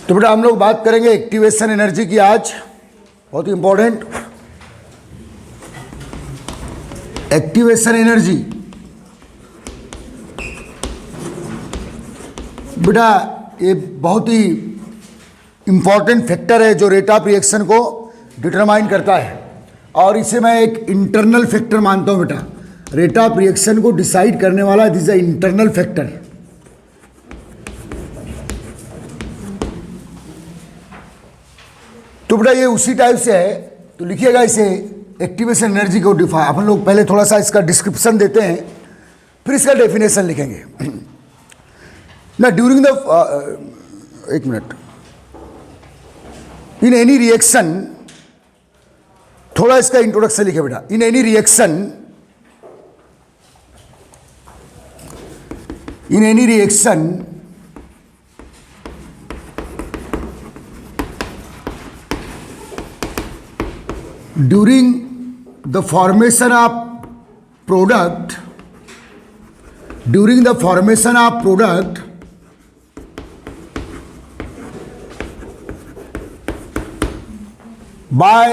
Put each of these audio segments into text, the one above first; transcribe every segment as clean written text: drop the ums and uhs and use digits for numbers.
तो बेटा हम लोग बात करेंगे एक्टिवेशन एनर्जी की आज, बहुत ही इंपॉर्टेंट एक्टिवेशन एनर्जी। बेटा ये बहुत ही इंपॉर्टेंट फैक्टर है जो रेट ऑफ रिएक्शन को डिटरमाइन करता है, और इसे मैं एक इंटरनल फैक्टर मानता हूं बेटा। रेट ऑफ रिएक्शन को डिसाइड करने वाला this is a internal factor. तो बेटा ये उसी टाइप से है, तो लिखिएगा इसे एक्टिवेशन एनर्जी को अपन लोग पहले थोड़ा सा इसका डिस्क्रिप्शन देते हैं, फिर इसका डेफिनेशन लिखेंगे ना। ड्यूरिंग द एक मिनट, इन एनी रिएक्शन, थोड़ा इसका इंट्रोडक्शन लिखे बेटा। In any reaction, in any reaction during the formation of product, during the formation of product, by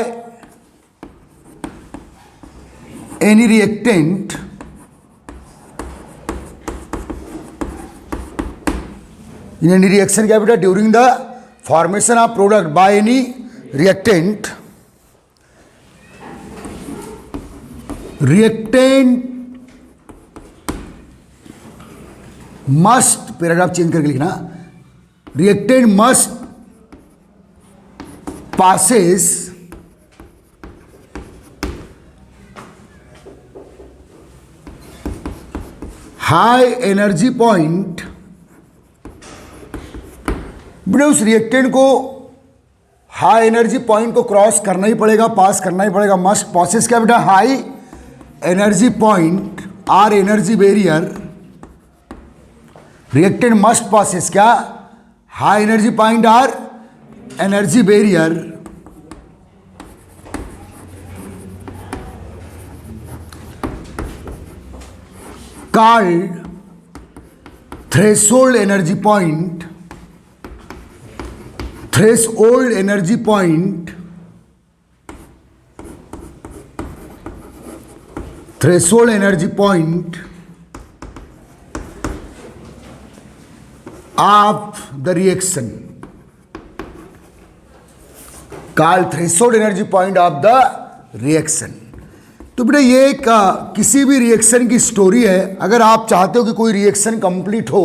any reactant, in any reaction क्या बेटा, during the formation of product by any reactant, reactant must, paragraph change करके लिखना, reactant must passes high energy point. बेटे उस reactant को high energy point को cross करना ही पड़ेगा, पास करना ही पड़ेगा। मस्ट पासेस क्या बेटा, high energy point or energy barrier. Reactant must passes क्या, high energy point or energy barrier called threshold energy point. Threshold energy point, threshold energy point of the reaction, called threshold energy point of the reaction। तो बेटा ये एक किसी भी reaction की story है। अगर आप चाहते हो कि कोई रिएक्शन कंप्लीट हो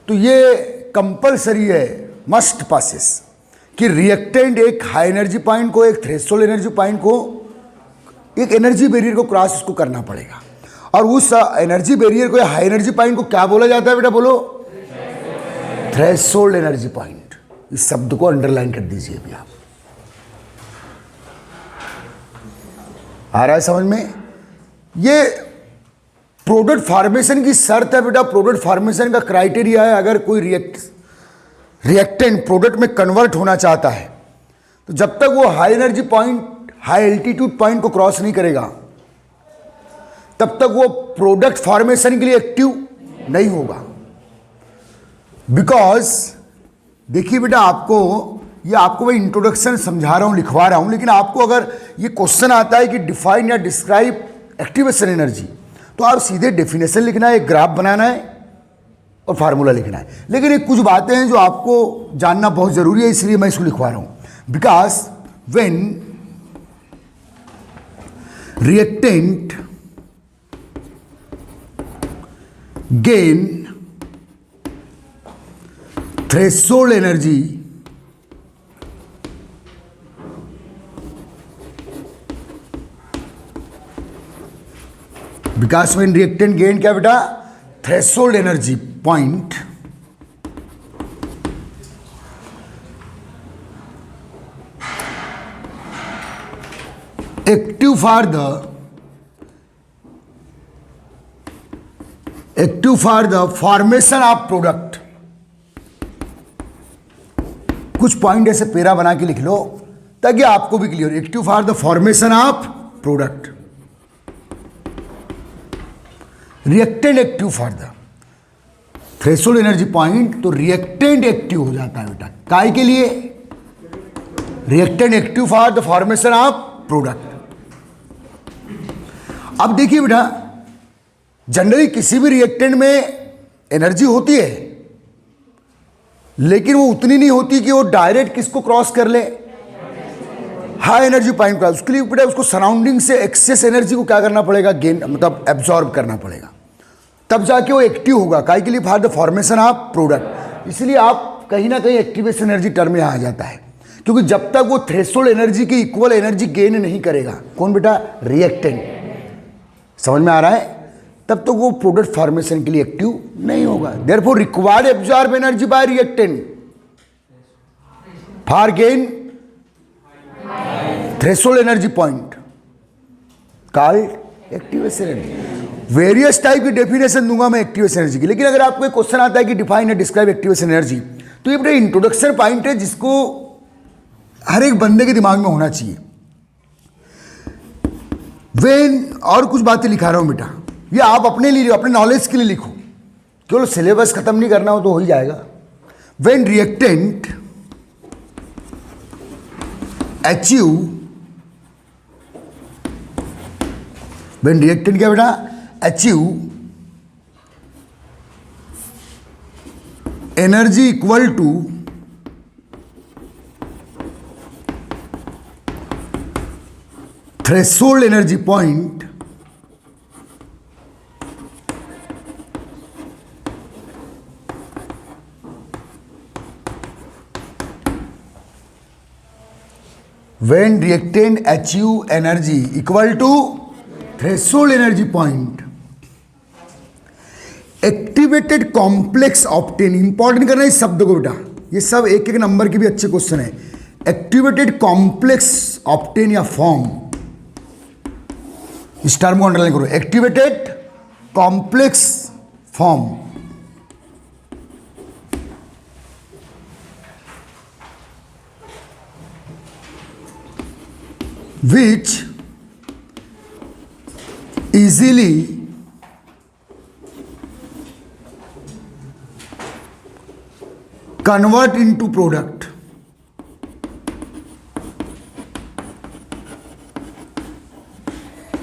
तो ये कंपलसरी है, मस्ट पासेस, कि रिएक्टेंट एक हाई एनर्जी पॉइंट को, एक थ्रेशोल्ड एनर्जी पॉइंट को, एक एनर्जी बैरियर को क्रॉस उसको करना पड़ेगा। और उस एनर्जी बैरियर को, हाई एनर्जी पॉइंट को क्या बोला जाता है बेटा, बोलो, थ्रेशोल्ड एनर्जी पॉइंट। इस शब्द को अंडरलाइन कर दीजिए अभी आप। आ रहा है समझ में? ये प्रोडक्ट फॉर्मेशन की शर्त है बेटा, प्रोडक्ट फॉर्मेशन का क्राइटेरिया है। अगर कोई रिएक्टेंट प्रोडक्ट में कन्वर्ट होना चाहता है तो जब तक वो high energy point, high altitude point को क्रॉस नहीं करेगा तब तक वो प्रोडक्ट फॉर्मेशन के लिए एक्टिव नहीं होगा। बिकॉज देखिए बेटा, आपको मैं इंट्रोडक्शन समझा रहा हूं, लिखवा रहा हूं, लेकिन आपको अगर ये क्वेश्चन आता है कि डिफाइन या डिस्क्राइब एक्टिवेशन एनर्जी, तो आप सीधे डेफिनेशन लिखना है, एक ग्राफ बनाना है और फार्मूला लिखना है। लेकिन एक कुछ बातें हैं जो आपको जानना बहुत जरूरी है, इसलिए मैं इसको लिखवा रहा हूं। Because when reactant gain threshold energy, because when reactant gain क्या बेटा, threshold energy point, active for the formation of product। कुछ पॉइंट ऐसे पेरा बना के लिख लो ताकि आपको भी clear. Active for the formation of product, reactant active for the threshold energy point, तो रिएक्टेंट एक्टिव हो जाता है बेटा। काय के लिए? Reactant active for the formation of product. अब देखिए बेटा, जनरली किसी भी रिएक्टेंट में एनर्जी होती है, लेकिन वो उतनी नहीं होती कि वो डायरेक्ट किसको क्रॉस कर ले, हाई एनर्जी पॉइंट का। उसके लिए बेटा उसको सराउंडिंग से एक्सेस एनर्जी को क्या करना पड़ेगा, गेन मतलब एब्जॉर्ब करना पड़ेगा, तब जाके वो एक्टिव होगा। काय के लिए? For the formation of product. इसलिए आप कहीं ना कहीं एक्टिवेशन एनर्जी टर्म में आ जाता है, क्योंकि जब तक वो थ्रेशोल्ड एनर्जी की इक्वल एनर्जी गेन नहीं करेगा, कौन बेटा? रिएक्टेंट। समझ में आ रहा है? तब तो वो प्रोडक्ट फॉर्मेशन के लिए एक्टिव नहीं होगा। Therefore required absorb energy by reactant for gain threshold energy point called activation energy. Various type की डेफिनेशन दूंगा मैं एक्टिवेशन एनर्जी की, लेकिन अगर आपको एक क्वेश्चन आता है कि define and describe activation energy, तो ये बेटा इंट्रोडक्शन पॉइंट है जिसको हर एक बंदे के दिमाग में होना चाहिए। वेन और कुछ बातें लिखा रहा हूं बेटा, ये आप अपने लिए, अपने नॉलेज के लिए लिखो, केवल सिलेबस खत्म नहीं करना हो तो हो ही जाएगा। When reactant achieve, when reactant क्या बेटा? Achieve energy equal to threshold energy point when reactant achieve energy equal to threshold energy point, activated complex obtain। Important करना है इस शब्द को बेटा, ये सब एक एक नंबर के भी अच्छे क्वेश्चन है। एक्टिवेटेड कॉम्प्लेक्स ऑब्टेन या फॉर्म, इस टर्म को अंडरलाइन करो। Activated complex form which easily convert into product,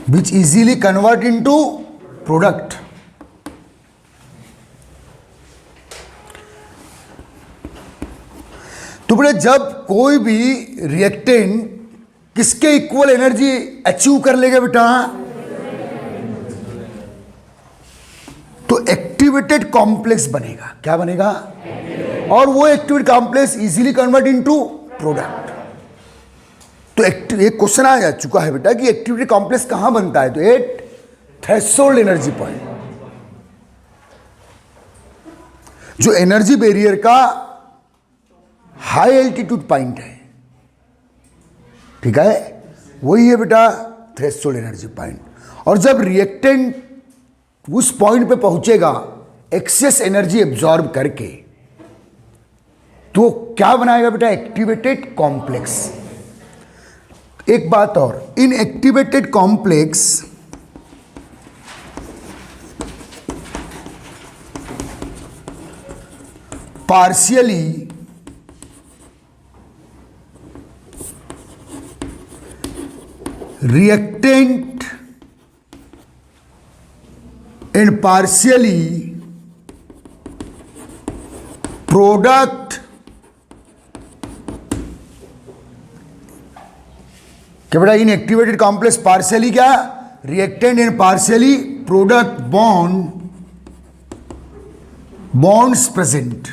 which easily convert into product। तो बेटा जब कोई भी रिएक्टेंट किसके इक्वल एनर्जी अचीव कर लेगा बेटा, तो एक्टिवेटेड कॉम्प्लेक्स बनेगा। क्या बनेगा? और वो activated complex easily convert into product. तो एक क्वेश्चन आ जा चुका है बेटा कि एक्टिवेटेड कॉम्प्लेक्स कहां बनता है, तो एट थ्रेशोल्ड एनर्जी पॉइंट, जो एनर्जी बैरियर का हाई एल्टीट्यूड पॉइंट है। ठीक है, वही है बेटा थ्रेशोल्ड एनर्जी पॉइंट। और जब रिएक्टेंट उस पॉइंट पे पहुंचेगा एक्सेस एनर्जी एब्जॉर्ब करके, तो क्या बनाएगा बेटा? Activated complex. एक बात और, in activated complex partially reactant and partially product, क्या बेटा? इन एक्टिवेटेड कॉम्प्लेक्स पार्शियली क्या? Reactant and partially product bonds present.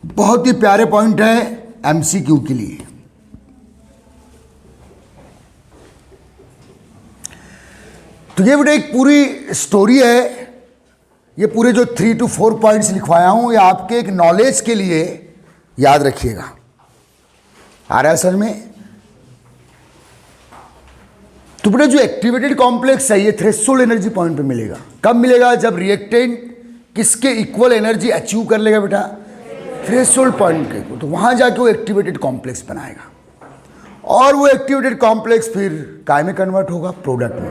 बहुत ही प्यारे पॉइंट है एमसीक्यू के लिए। तो ये बेटा एक पूरी स्टोरी है, ये पूरे जो 3 to 4 पॉइंट्स लिखवाया हूं, ये आपके एक नॉलेज के लिए याद रखिएगा। आ रहा है समझ में? तो बेटा जो एक्टिवेटेड कॉम्प्लेक्स है ये थ्रेशोल्ड एनर्जी पॉइंट पे मिलेगा। कब मिलेगा? जब रिएक्टेंट किसके इक्वल एनर्जी अचीव कर लेगा बेटा? थ्रेशोल्ड पॉइंट के। तो वहां जाके वो एक्टिवेटेड कॉम्प्लेक्स बनाएगा, और वो एक्टिवेटेड कॉम्प्लेक्स फिर काय में कन्वर्ट होगा? प्रोडक्ट में।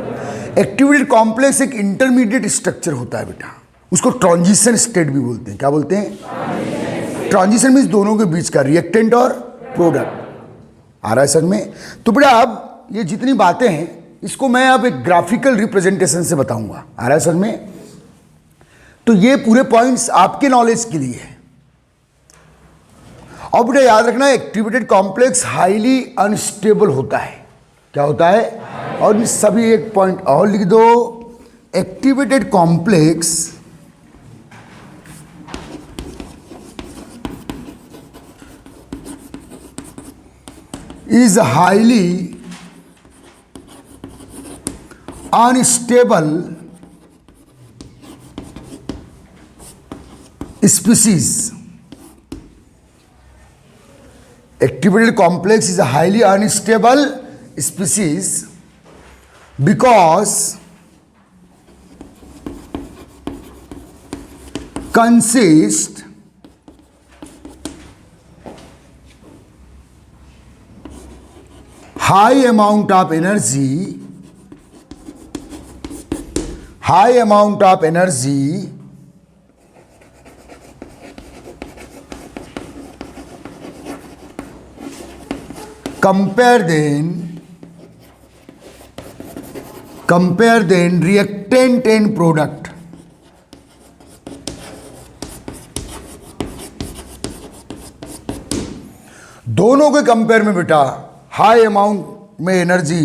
एक्टिवेटेड कॉम्प्लेक्स एक इंटरमीडिएट स्ट्रक्चर होता है बेटा, उसको ट्रांजिशन स्टेट भी बोलते हैं। क्या बोलते हैं? ट्रांजिशन मीन्स दोनों के बीच का, रिएक्टेंट और प्रोडक्ट। आ रहा है समझ में? तो बेटा अब ये जितनी बातें हैं इसको मैं अब एक ग्राफिकल रिप्रेजेंटेशन से बताऊंगा। आ रहा है समझ में? तो ये पूरे पॉइंट्स आपके नॉलेज के लिए है। और बेटा याद रखना, एक्टिवेटेड कॉम्प्लेक्स हाईली अनस्टेबल होता है। क्या होता है? और सभी एक पॉइंट और लिख दो, activated complex is highly unstable species. Activated complex is a highly unstable species because consist high amount of energy compare then reactant and product। दोनों के कंपेयर में बेटा हाई अमाउंट में एनर्जी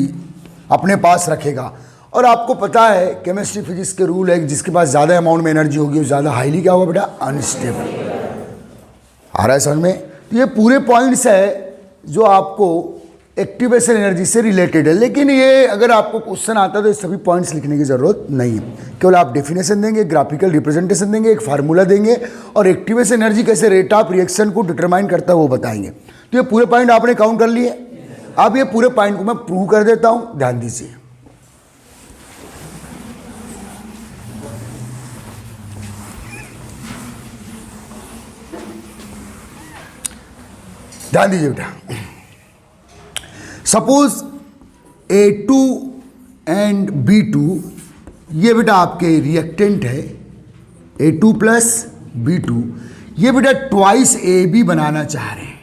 अपने पास रखेगा। और आपको पता है केमिस्ट्री फिजिक्स के रूल है, जिसके पास ज़्यादा अमाउंट में एनर्जी होगी वो ज़्यादा हाईली क्या होगा बेटा? अनस्टेबल। आ रहा है समझ में? तो ये पूरे पॉइंट्स है जो आपको एक्टिवेशन एनर्जी से रिलेटेड है। लेकिन ये अगर आपको क्वेश्चन आता है तो ये सभी पॉइंट्स लिखने की ज़रूरत नहीं है, केवल आप डेफिनेशन देंगे, ग्राफिकल रिप्रेजेंटेशन देंगे, एक फार्मूला देंगे और एक्टिवेशन एनर्जी कैसे रेट ऑफ रिएक्शन को डिटरमाइन करता है वो बताएंगे। तो ये पूरे पॉइंट आपने काउंट कर लिए। अब ये पूरे पॉइंट को मैं प्रूव कर देता हूँ, ध्यान दीजिए। ध्यान दीजिए बेटा, सपोज A2 एंड B2 ये बेटा आपके रिएक्टेंट है, A2 प्लस B2, ये बेटा ट्वाइस AB बनाना चाह रहे हैं।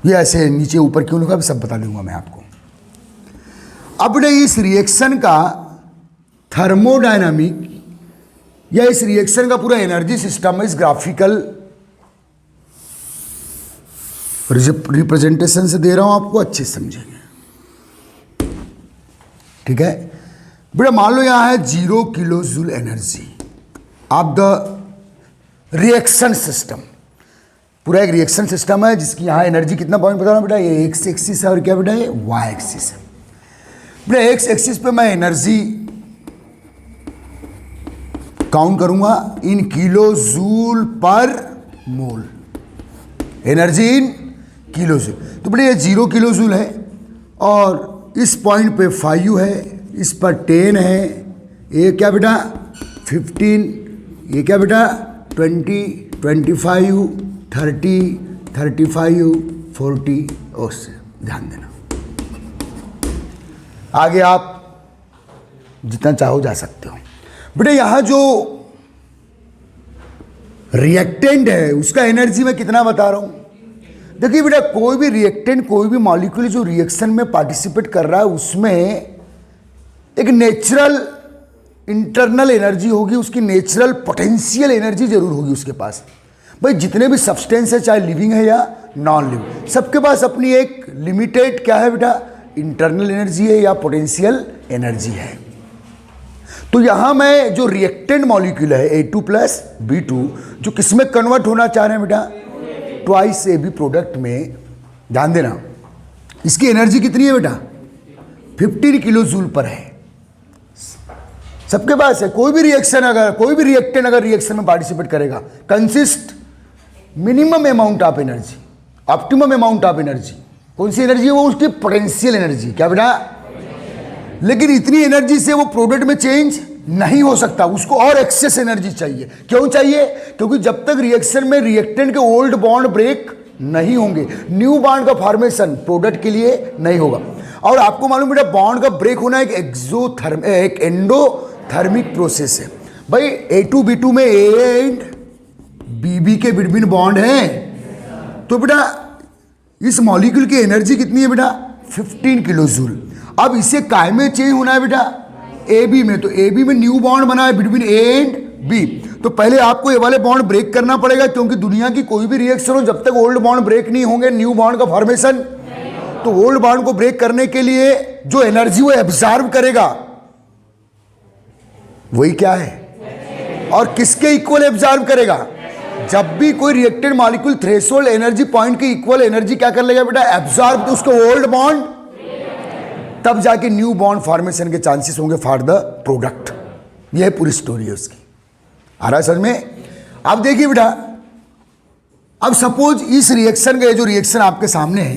ये ऐसे नीचे ऊपर क्यों लिखा सब बता दूंगा मैं आपको। अब बेटा इस रिएक्शन का थर्मोडायनामिक या इस रिएक्शन का पूरा एनर्जी सिस्टम इस ग्राफिकल रिप्रेजेंटेशन से दे रहा हूं आपको, अच्छे से समझेंगे। ठीक है बेटा, मान लो यहां है 0 kilo joule energy of the reaction system. पूरा एक रिएक्शन सिस्टम है जिसकी यहां एनर्जी कितना पॉइंट बता रहा हूं बेटा, ये एक्स एक्सिस है और क्या बेटा ये वाई एक्सिस है। बेटा एक्स एक्सिस पे मैं एनर्जी काउंट करूंगा इन किलो जूल पर मोल, एनर्जी इन किलो जूल। तो बेटा ये 0 किलो जूल है और इस पॉइंट पे 5 है, इस पर 10 है, ये क्या बेटा 15, ये क्या बेटा 20, 25, 30, 35, 40 और से ध्यान देना। आगे आप जितना चाहो जा सकते हो। बेटा यहां जो रिएक्टेंट है उसका एनर्जी मैं कितना बता रहा हूं। देखिए बेटा कोई भी रिएक्टेंट, कोई भी मॉलिक्यूल जो रिएक्शन में पार्टिसिपेट कर रहा है उसमें एक नेचुरल इंटरनल एनर्जी होगी, उसकी नेचुरल पोटेंशियल एनर्जी जरूर होगी उसके पास। भाई जितने भी सब्सटेंस है, चाहे लिविंग है या नॉन लिविंग, सबके पास अपनी एक लिमिटेड क्या है बेटा, इंटरनल एनर्जी है या पोटेंशियल एनर्जी है। तो यहां मैं जो रिएक्टेंट मॉलिक्यूल है A2 प्लस B2 जो किसमें कन्वर्ट होना चाह रहे हैं बेटा, ट्वाइस AB प्रोडक्ट में। ध्यान देना इसकी एनर्जी कितनी है बेटा 15 किलो जूल पर है। सबके पास है। कोई भी रिएक्शन अगर, कोई भी रिएक्टेंट अगर रिएक्शन में पार्टिसिपेट करेगा, consist minimum amount of energy, optimum amount of energy. कौन सी एनर्जी है वो, उसकी पोटेंशियल एनर्जी। क्या बेटा, लेकिन इतनी एनर्जी से वो प्रोडक्ट में चेंज नहीं हो सकता, उसको और एक्सेस एनर्जी चाहिए। क्यों चाहिए, क्योंकि जब तक रिएक्शन में रिएक्टेंट के ओल्ड बॉन्ड ब्रेक नहीं होंगे, न्यू बॉन्ड का फॉर्मेशन प्रोडक्ट के लिए नहीं होगा। और आपको मालूम बेटा बॉन्ड का ब्रेक होना एक एंडोथर्मिक थर्मिक प्रोसेस है। भाई A2B2 में A एंड BB के बिटवीन बॉन्ड है, तो बेटा इस मॉलिक्यूल की एनर्जी कितनी है बेटा 15 किलो जूल। अब इसे काय में चेंज होना है बेटा AB में, तो AB में न्यू बॉन्ड बना है बिटवीन A एंड B। तो पहले आपको ये वाले बॉन्ड ब्रेक करना पड़ेगा, क्योंकि दुनिया की कोई भी रिएक्शन हो जब तक ओल्ड बॉन्ड ब्रेक नहीं होंगे न्यू बॉन्ड का फॉर्मेशन। तो ओल्ड बॉन्ड को ब्रेक करने के लिए जो एनर्जी वो एब्जॉर्ब करेगा वही क्या है, और किसके इक्वल एब्जॉर्ब करेगा। जब भी कोई reacted molecule threshold energy point के इक्वल एनर्जी क्या कर लेगा बेटा एब्जॉर्ब, तो उसको ओल्ड बॉन्ड, तब जाके न्यू बॉन्ड फॉर्मेशन के चांसेस होंगे फॉर द प्रोडक्ट। यह पूरी स्टोरी है उसकी। आ रहा है समझ में। अब देखिए बेटा, अब सपोज इस रिएक्शन का, जो रिएक्शन आपके सामने है,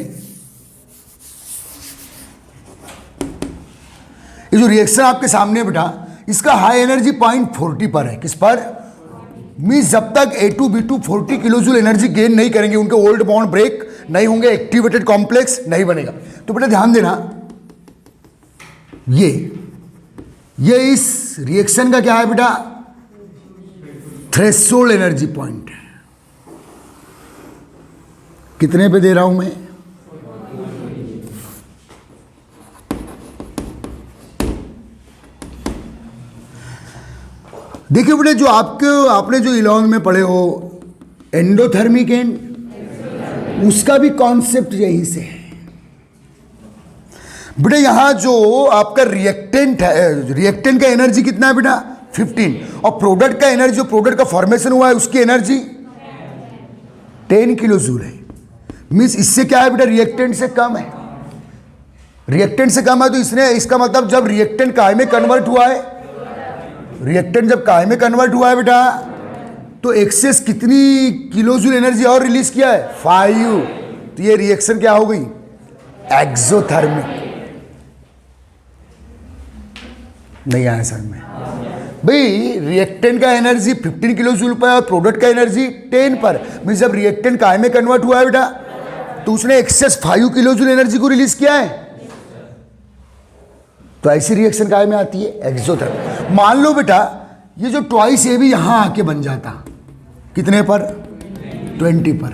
ये जो रिएक्शन आपके सामने है बेटा, इसका हाई एनर्जी पॉइंट 40 पर है। किस पर? मीन्स जब तक A2B2 40 kilo joule energy gain नहीं करेंगे, उनके ओल्ड बॉन्ड ब्रेक नहीं होंगे, एक्टिवेटेड कॉम्प्लेक्स नहीं बनेगा। तो बेटा ध्यान देना, ये इस रिएक्शन का क्या है बेटा थ्रेशोल्ड एनर्जी पॉइंट। कितने पे दे रहा हूं मैं? देखिए बेटे, जो आपने जो 11 में पढ़े हो एंडोथर्मिक एंड, उसका भी कॉन्सेप्ट यहीं से है बेटे। यहां जो आपका रिएक्टेंट है, रिएक्टेंट का एनर्जी कितना है बेटा 15, और प्रोडक्ट का एनर्जी, जो प्रोडक्ट का फॉर्मेशन हुआ है उसकी एनर्जी 10 किलो जूल है। मीन्स इससे क्या है बेटा रिएक्टेंट से कम है, रिएक्टेंट से कम है। तो इसका मतलब जब रिएक्टेंट काय में कन्वर्ट हुआ है, रिएक्टेंट जब काय में कन्वर्ट हुआ है बेटा, तो एक्सेस कितनी किलो जूल एनर्जी और रिलीज किया है 5। तो ये रिएक्शन क्या हो गई एक्सोथर्मिक। नहीं आया सर में भाई, रिएक्टेंट का एनर्जी 15 किलो जूल पर और प्रोडक्ट का एनर्जी 10 पर। मीन जब रिएक्टेंट काय में कन्वर्ट हुआ है बेटा, तो उसने एक्सेस 5 किलो जूल एनर्जी को रिलीज किया है। तो ऐसी रिएक्शन काय में आती है एक्सोथर्मिक। मान लो बेटा ये जो ट्वाइस AB यहां आके बन जाता, कितने पर 20 पर,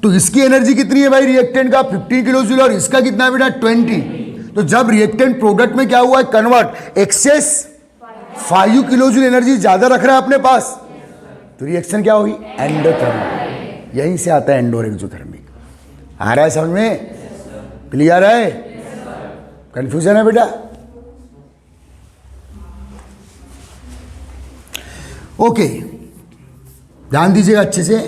तो इसकी एनर्जी कितनी है भाई रिएक्टेंट का 15 किलो जूल, और इसका कितना है बेटा 20। तो जब रिएक्टेंट प्रोडक्ट में क्या हुआ है convert, excess 5 kilo joule energy ज्यादा रख रहा है अपने पास, तो रिएक्शन क्या हुई एंडोथर्मिक। यहीं से आता है एंडो और एक्सोथर्मिक। आ रहा है समझ में? क्लियर है? कंफ्यूजन है बेटा? ओके, ध्यान दीजिएगा अच्छे से।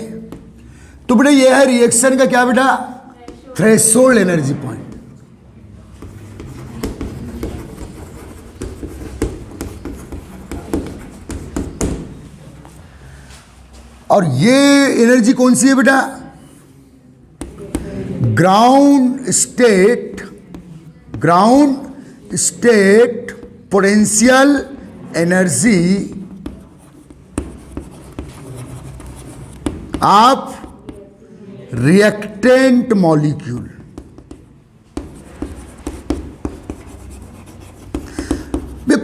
तो बेटा ये है रिएक्शन का क्या बेटा थ्रेशोल्ड एनर्जी पॉइंट। और ये एनर्जी कौन सी है बेटा ground state potential energy of reactant molecule.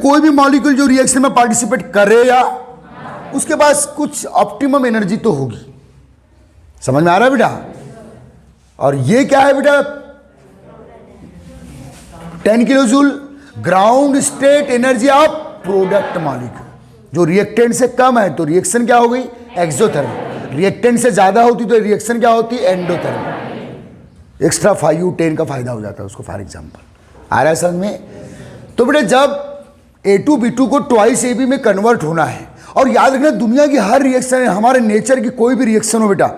कोई भी मॉलिक्यूल जो रिएक्शन में पार्टिसिपेट करे या उसके पास कुछ ऑप्टिमम एनर्जी तो होगी। समझ में आ रहा है बेटा? और ये क्या है बेटा 10 kilo joule ground state energy of product molecule. जो रिएक्टेंट से कम है तो रिएक्शन क्या हो गई एक्सोथर्मिक, रिएक्टेंट से ज्यादा होती तो रिएक्शन क्या होती एंडोथर्मिक। एक्स्ट्रा 5 10 का फायदा हो जाता है उसको फॉर एग्जांपल। आ रहा है समझ में? तो बेटा जब A2B2 को ट्वाइस AB में कन्वर्ट होना है, और याद रखना दुनिया की हर रिएक्शन है, हमारे नेचर की कोई भी रिएक्शन हो बेटा,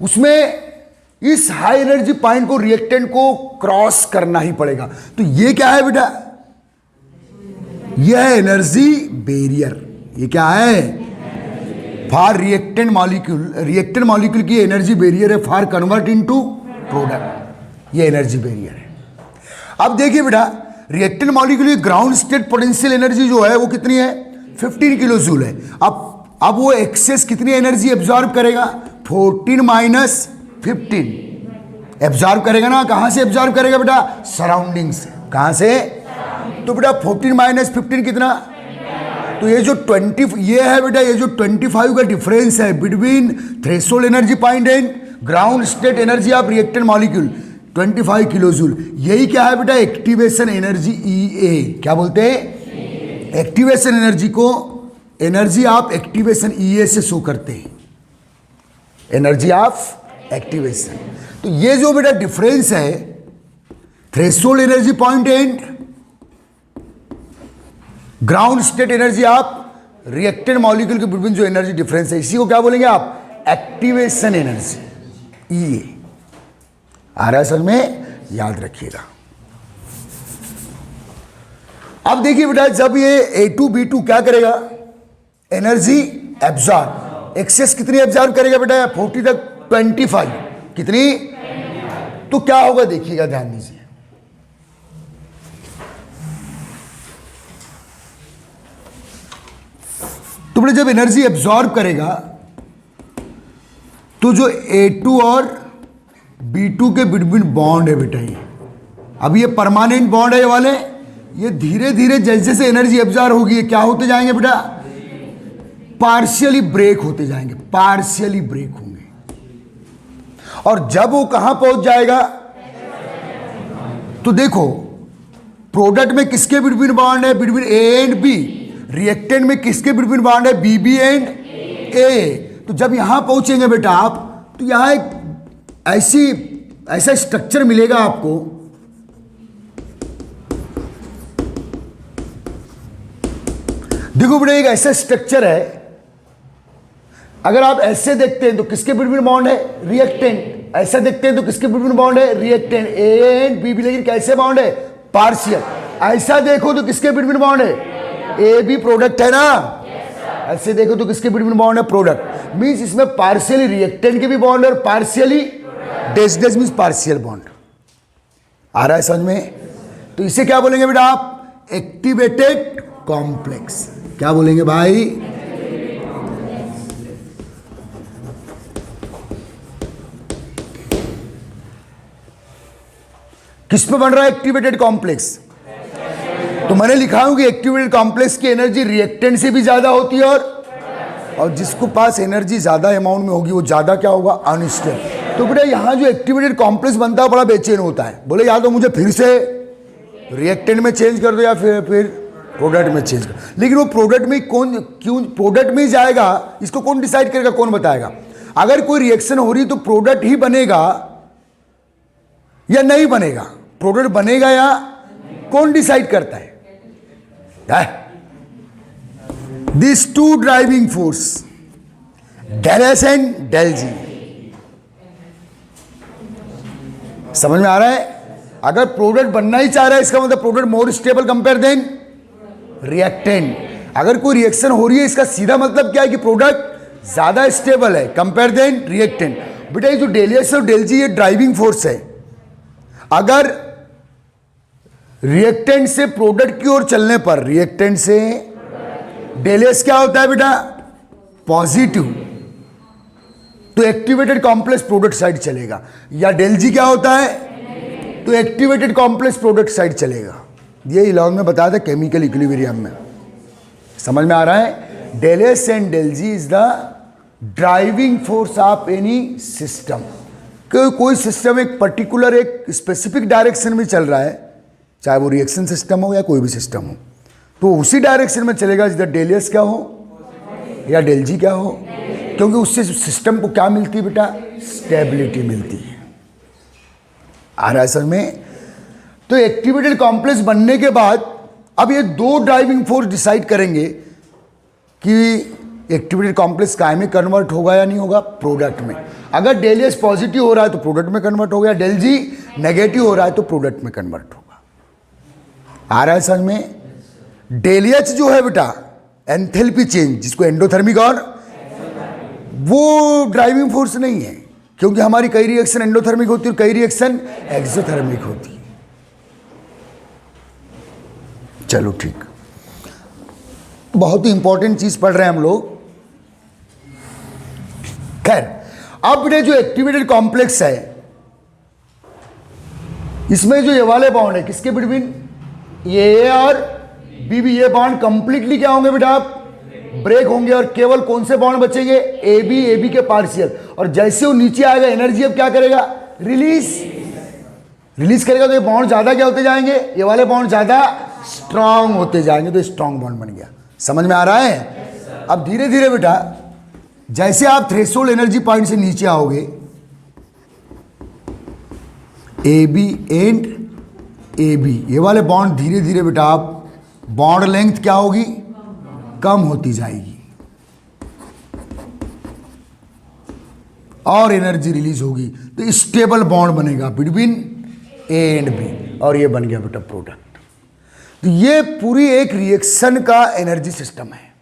उसमें इस हाई एनर्जी पॉइंट को रिएक्टेंट को क्रॉस करना ही पड़ेगा। तो ये क्या है बेटा यह है एनर्जी बैरियर। ये क्या है for reactant molecule, reactant molecule की एनर्जी बैरियर है फॉर कन्वर्ट इनटू प्रोडक्ट। ये एनर्जी बैरियर है। अब देखिए बेटा रिएक्टेंट मॉलिक्यूल की ग्राउंड स्टेट पोटेंशियल एनर्जी जो है वो कितनी है 15 किलो जूल है। अब वो एक्सेस कितनी एनर्जी एब्जॉर्ब करेगा 14 माइनस 15 एब्जॉर्ब करेगा ना। कहां से एब्जॉर्ब करेगा बेटा सराउंडिंग से। कहां से? तो बेटा 14 माइनस 15 कितना तो ये जो 20 ये है बेटा, ये जो 25 का डिफरेंस है between threshold energy point and ground state energy of reactant molecule 25 kilojoule, यही क्या है बेटा, एक्टिवेशन एनर्जी EA। क्या बोलते हैं? एक्टिवेशन एनर्जी को, एनर्जी ऑफ एक्टिवेशन EA से शो करते हैं, एनर्जी ऑफ एक्टिवेशन। तो ये जो बेटा डिफरेंस है threshold energy point and ground state energy of reactant molecule के बिटवीन जो एनर्जी डिफरेंस है, इसी को क्या बोलेंगे आप? Activation energy EA। आ रहा है समझ में? याद रखिएगा। अब देखिए बेटा, जब ये A2B2 क्या करेगा? एनर्जी एब्जॉर्ब, एक्सेस कितनी एब्जॉर्ब करेगा बेटा? 40 तक 25, कितनी? तो क्या होगा देखिएगा, ध्यान दीजिए। तो बेटा जब एनर्जी एब्जॉर्ब करेगा तो जो A2 और B2 के बिटवीन बॉन्ड है बेटा, ये अब ये परमानेंट बॉन्ड है ये वाले, ये धीरे धीरे जैसे जैसे एनर्जी एब्जॉर्ब होगी ये क्या होते जाएंगे बेटा? पार्शियली ब्रेक होते जाएंगे, पार्शियली ब्रेक होंगे। और जब वो कहां पहुंच जाएगा तो देखो प्रोडक्ट में किसके बिटवीन बॉन्ड है? Between A and B। Reactant में किसके बिटवीन बॉन्ड है? BB and A। तो जब यहां पहुंचेंगे बेटा आप, तो यहां एक ऐसा स्ट्रक्चर मिलेगा आपको, देखो बेटा एक ऐसा स्ट्रक्चर है, अगर आप ऐसे देखते हैं तो किसके बिटवीन बॉन्ड है? रिएक्टेंट। ऐसा देखते हैं तो किसके बिटवीन बॉन्ड है? रिएक्टेंट A एंड BB, लेकिन कैसे बॉन्ड है? पार्शियल। ऐसा देखो तो किसके बिटवीन बॉन्ड है? AB प्रोडक्ट है ना, ऐसे देखो तो किसके बिटवीन बॉन्ड है? प्रोडक्ट। मींस इसमें पार्शियली रिएक्टेंट के भी बॉन्ड है और partially dash dash means partial bond. आ रहा है समझ में? तो इसे क्या बोलेंगे बेटा आप? Activated complex. क्या बोलेंगे भाई? किस पे बन रहा है एक्टिवेटेड कॉम्प्लेक्स? तो मैंने लिखा हूं कि एक्टिवेटेड कॉम्प्लेक्स की एनर्जी रिएक्टेंट से भी ज्यादा होती है, और जिसको पास एनर्जी ज्यादा अमाउंट में होगी वो ज्यादा क्या होगा? अनस्टेबल। तो बेटा यहां जो एक्टिवेटेड कॉम्प्लेक्स बनता है बड़ा बेचैन होता है, बोले या तो मुझे फिर से रिएक्टेंट में चेंज कर दो या फिर प्रोडक्ट में चेंज कर। लेकिन वो प्रोडक्ट में क्यों प्रोडक्ट में ही जाएगा, इसको कौन डिसाइड करेगा, कौन बताएगा? अगर कोई रिएक्शन हो रही तो प्रोडक्ट ही बनेगा या नहीं बनेगा? प्रोडक्ट बनेगा या कौन डिसाइड करता है? This two driving force del S and del G. समझ में आ रहा है? अगर प्रोडक्ट बनना ही चाह रहा है इसका मतलब product more stable compare than reactant. अगर कोई रिएक्शन हो रही है इसका सीधा मतलब क्या है कि प्रोडक्ट ज्यादा स्टेबल है कंपेयर देन रिएक्टेंट। बेटा ये जो डेल एस और डेल जी ये ड्राइविंग फोर्स है। अगर रिएक्टेंट से प्रोडक्ट की ओर चलने पर, रिएक्टेंट से डेल एस क्या होता है बेटा? पॉजिटिव, तो एक्टिवेटेड कॉम्प्लेक्स प्रोडक्ट साइड चलेगा। या डेल जी क्या होता है? तो एक्टिवेटेड कॉम्प्लेक्स प्रोडक्ट साइड चलेगा। ये इलॉन में बताया था केमिकल इक्विलिब्रियम में। समझ में आ रहा है? Del S and del G is the driving force of any system. कोई सिस्टम एक पर्टिकुलर एक स्पेसिफिक डायरेक्शन में चल रहा है, चाहे वो रिएक्शन सिस्टम हो या कोई भी सिस्टम हो, तो उसी डायरेक्शन में चलेगा जिधर डेल एस क्या हो या डेल जी क्या हो, क्योंकि उससे सिस्टम को क्या मिलती है बेटा? स्टेबिलिटी मिलती है। आ रहा है सर में? तो एक्टिवेटेड कॉम्प्लेक्स बनने के बाद अब ये दो ड्राइविंग फोर्स डिसाइड करेंगे कि एक्टिवेटेड कॉम्प्लेक्स काय में कन्वर्ट होगा या नहीं होगा? प्रोडक्ट में। अगर डेल एस पॉजिटिव हो रहा है तो प्रोडक्ट में कन्वर्ट होगा, डेल जी नेगेटिव हो रहा है तो प्रोडक्ट में कन्वर्ट होगा। आ रहा है समझ में? डेल एच जो है बेटा एंथैल्पी चेंज, जिसको एंडोथर्मिक, और वो ड्राइविंग फोर्स नहीं है, क्योंकि हमारी कई रिएक्शन एंडोथर्मिक होती है और कई रिएक्शन एक्सोथर्मिक होती है। चलो ठीक, बहुत ही इंपॉर्टेंट चीज पढ़ रहे हैं हम लोग। खैर, अब बेटे जो एक्टिवेटेड कॉम्प्लेक्स है इसमें जो ये वाले बॉन्ड है किसके बिटवीन? ये और बी भी। ये बॉन्ड कंप्लीटली क्या होंगे बेटा, ब्रेक होंगे और केवल कौन से बॉन्ड बचेंगे, ए बी के पार्शियल। और जैसे वो नीचे आएगा एनर्जी अब क्या करेगा, रिलीज करेगा। तो ये बॉन्ड ज्यादा क्या होते जाएंगे, ये वाले बॉन्ड ज्यादा स्ट्रांग होते जाएंगे। तो स्ट्रांग बॉन्ड बन गया। समझ में आ रहा है। अब धीरे धीरे बेटा जैसे आप थ्रेशोल्ड एनर्जी पॉइंट से नीचे आओगे, A B and A B, ये वाले बॉन्ड धीरे धीरे बेटा आप बॉन्ड लेंथ क्या होगी, कम होती जाएगी और एनर्जी रिलीज होगी। तो स्टेबल बॉन्ड बनेगा बिटवीन ए एंड बी और ये बन गया बेटा प्रोडक्ट। तो ये पूरी एक रिएक्शन का एनर्जी सिस्टम है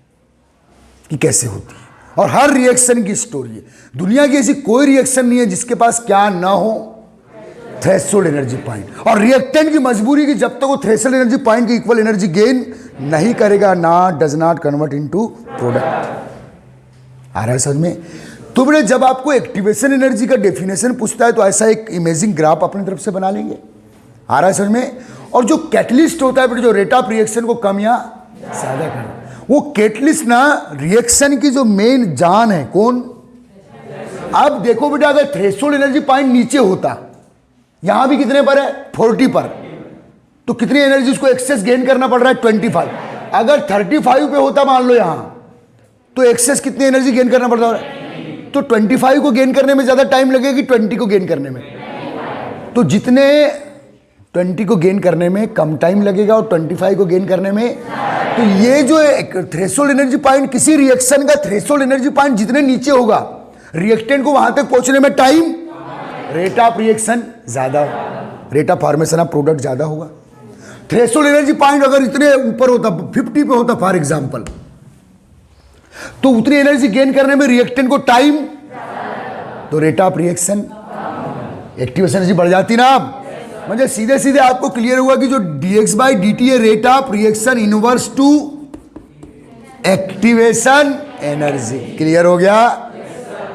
कि कैसे होती है और हर रिएक्शन की स्टोरी है। दुनिया की ऐसी कोई रिएक्शन नहीं है जिसके पास क्या ना हो, थ्रेशोल्ड एनर्जी पॉइंट। और रिएक्टेंट की मजबूरी की जब तक वो थ्रेशोल्ड एनर्जी पॉइंट की इक्वल एनर्जी गेन नहीं करेगा ना does not convert into product. आ रहा है समझ में। तो बेटा जब आपको एक्टिवेशन एनर्जी का डेफिनेशन पूछता है तो ऐसा एक इमेजिंग ग्राफ अपनी तरफ से बना लेंगे। आ रहा है समझ में। और जो कैटलिस्ट होता है बेटा, जो रेट ऑफ रिएक्शन को कम या ज्यादा कर, वो कैटलिस्ट ना रिएक्शन की जो मेन जान है कौन। अब देखो बेटा अगर थ्रेशोल्ड एनर्जी पॉइंट नीचे होता, यहां भी कितने पर है 40 पर, तो कितनी एनर्जी उसको एक्सेस गेन करना पड़ रहा है 25। अगर 35 पे होता मान लो यहां, तो एक्सेस कितनी एनर्जी गेन करना पड़ता है, तो 25 को गेन करने में ज्यादा टाइम लगेगी 20 को गेन करने में। तो जितने 20 को गेन करने में कम टाइम लगेगा और 25 को गेन करने में। तो ये जो थ्रेशोल्ड एनर्जी पॉइंट, किसी रिएक्शन का थ्रेशोल्ड एनर्जी पॉइंट जितने नीचे होगा, रिएक्टेंट को वहां तक पहुंचने में टाइम, रेट ऑफ रिएक्शन ज्यादा, rate of formation of product ज्यादा होगा। थ्रेशोल्ड एनर्जी पॉइंट अगर इतने ऊपर होता, 50 पे होता फॉर एग्जांपल, तो उतनी एनर्जी गेन करने में रिएक्टेंट को टाइम, तो rate of reaction, activation energy बढ़ जाती ना। अब मतलब सीधे सीधे आपको क्लियर हुआ कि जो dx बाई dt है rate of reaction inverse two activation energy. Clear हो गया।